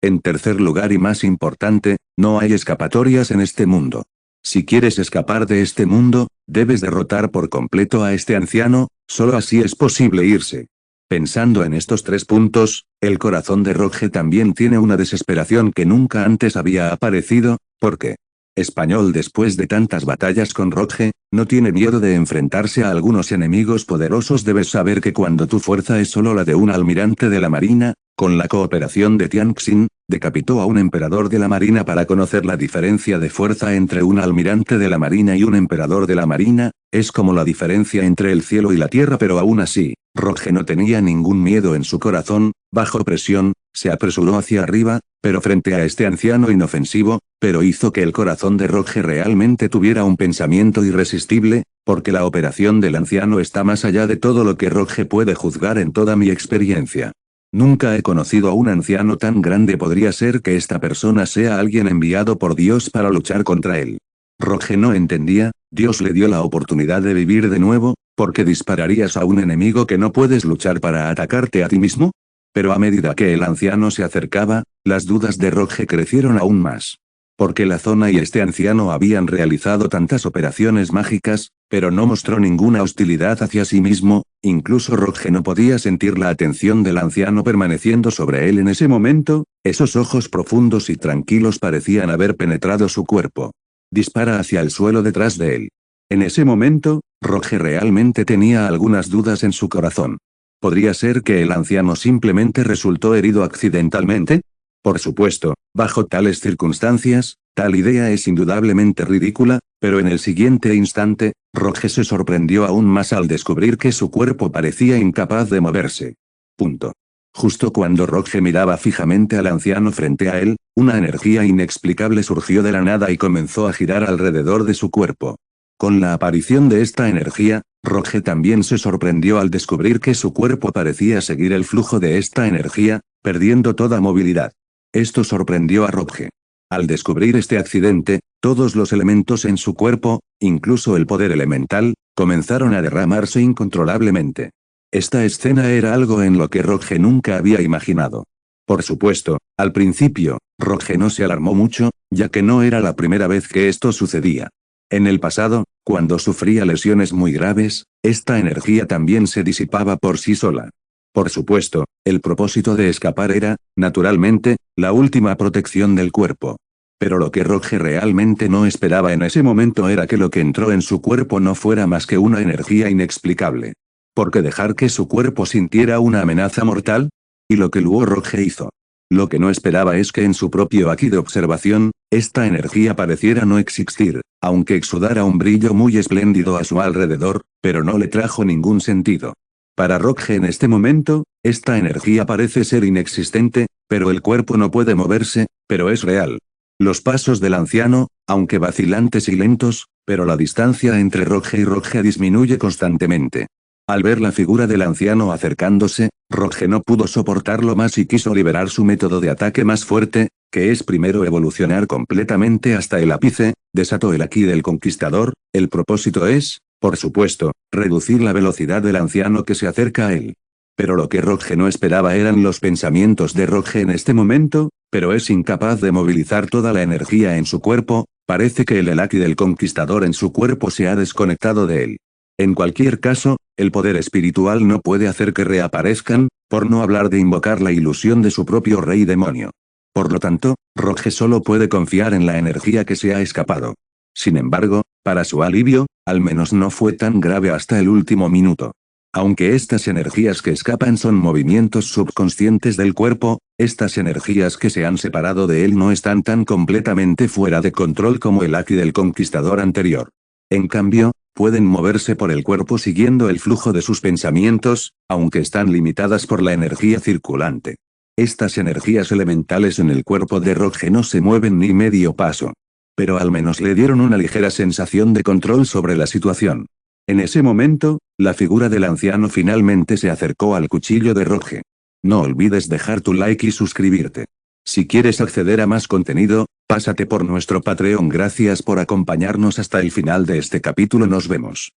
Speaker 1: En tercer lugar y más importante, no hay escapatorias en este mundo. Si quieres escapar de este mundo, debes derrotar por completo a este anciano, solo así es posible irse. Pensando en estos 3 puntos, el corazón de Roge también tiene una desesperación que nunca antes había aparecido, porque Español después de tantas batallas con Roge, no tiene miedo de enfrentarse a algunos enemigos poderosos. Debes saber que cuando tu fuerza es solo la de un almirante de la marina, con la cooperación de Tianxin, decapitó a un emperador de la marina para conocer la diferencia de fuerza entre un almirante de la marina y un emperador de la marina, es como la diferencia entre el cielo y la tierra, pero aún así, Roge no tenía ningún miedo en su corazón, bajo presión, se apresuró hacia arriba, pero frente a este anciano inofensivo, pero hizo que el corazón de Roge realmente tuviera un pensamiento irresistible, porque la operación del anciano está más allá de todo lo que Roge puede juzgar en toda mi experiencia. Nunca he conocido a un anciano tan grande. Podría ser que esta persona sea alguien enviado por Dios para luchar contra él. Roge no entendía, Dios le dio la oportunidad de vivir de nuevo, ¿por qué dispararías a un enemigo que no puedes luchar para atacarte a ti mismo? Pero a medida que el anciano se acercaba, las dudas de Roge crecieron aún más. Porque la zona y este anciano habían realizado tantas operaciones mágicas, pero no mostró ninguna hostilidad hacia sí mismo, incluso Roge no podía sentir la atención del anciano permaneciendo sobre él en ese momento, esos ojos profundos y tranquilos parecían haber penetrado su cuerpo. Dispara hacia el suelo detrás de él. En ese momento, Roge realmente tenía algunas dudas en su corazón. ¿Podría ser que el anciano simplemente resultó herido accidentalmente? Por supuesto, bajo tales circunstancias, tal idea es indudablemente ridícula, pero en el siguiente instante, Roge se sorprendió aún más al descubrir que su cuerpo parecía incapaz de moverse. Punto. Justo cuando Roge miraba fijamente al anciano frente a él, una energía inexplicable surgió de la nada y comenzó a girar alrededor de su cuerpo. Con la aparición de esta energía, Roge también se sorprendió al descubrir que su cuerpo parecía seguir el flujo de esta energía, perdiendo toda movilidad. Esto sorprendió a Roge. Al descubrir este accidente, todos los elementos en su cuerpo, incluso el poder elemental, comenzaron a derramarse incontrolablemente. Esta escena era algo en lo que Roge nunca había imaginado. Por supuesto, al principio, Roge no se alarmó mucho, ya que no era la primera vez que esto sucedía. En el pasado, cuando sufría lesiones muy graves, esta energía también se disipaba por sí sola. Por supuesto, el propósito de escapar era, naturalmente, la última protección del cuerpo. Pero lo que Roge realmente no esperaba en ese momento era que lo que entró en su cuerpo no fuera más que una energía inexplicable. ¿Por qué dejar que su cuerpo sintiera una amenaza mortal? Y lo que luego Roge hizo. Lo que no esperaba es que en su propio aquí de observación, esta energía pareciera no existir, aunque exudara un brillo muy espléndido a su alrededor, pero no le trajo ningún sentido. Para Roge en este momento, esta energía parece ser inexistente, pero el cuerpo no puede moverse, pero es real. Los pasos del anciano, aunque vacilantes y lentos, pero la distancia entre Roge y Roge disminuye constantemente. Al ver la figura del anciano acercándose, Roge no pudo soportarlo más y quiso liberar su método de ataque más fuerte, que es primero evolucionar completamente hasta el ápice, desató el Ki del conquistador, el propósito es, por supuesto, reducir la velocidad del anciano que se acerca a él. Pero lo que Roge no esperaba eran los pensamientos de Roge en este momento, pero es incapaz de movilizar toda la energía en su cuerpo, parece que el Ki del conquistador en su cuerpo se ha desconectado de él. En cualquier caso, el poder espiritual no puede hacer que reaparezcan, por no hablar de invocar la ilusión de su propio rey demonio. Por lo tanto, Roge solo puede confiar en la energía que se ha escapado. Sin embargo, para su alivio, al menos no fue tan grave hasta el último minuto. Aunque estas energías que escapan son movimientos subconscientes del cuerpo, estas energías que se han separado de él no están tan completamente fuera de control como el Ki del conquistador anterior. En cambio, pueden moverse por el cuerpo siguiendo el flujo de sus pensamientos, aunque están limitadas por la energía circulante. Estas energías elementales en el cuerpo de Roge no se mueven ni medio paso. Pero al menos le dieron una ligera sensación de control sobre la situación. En ese momento, la figura del anciano finalmente se acercó al cuchillo de Roge. No olvides dejar tu like y suscribirte. Si quieres acceder a más contenido, Pásate por nuestro Patreon. Gracias por acompañarnos hasta el final de este capítulo. Nos vemos.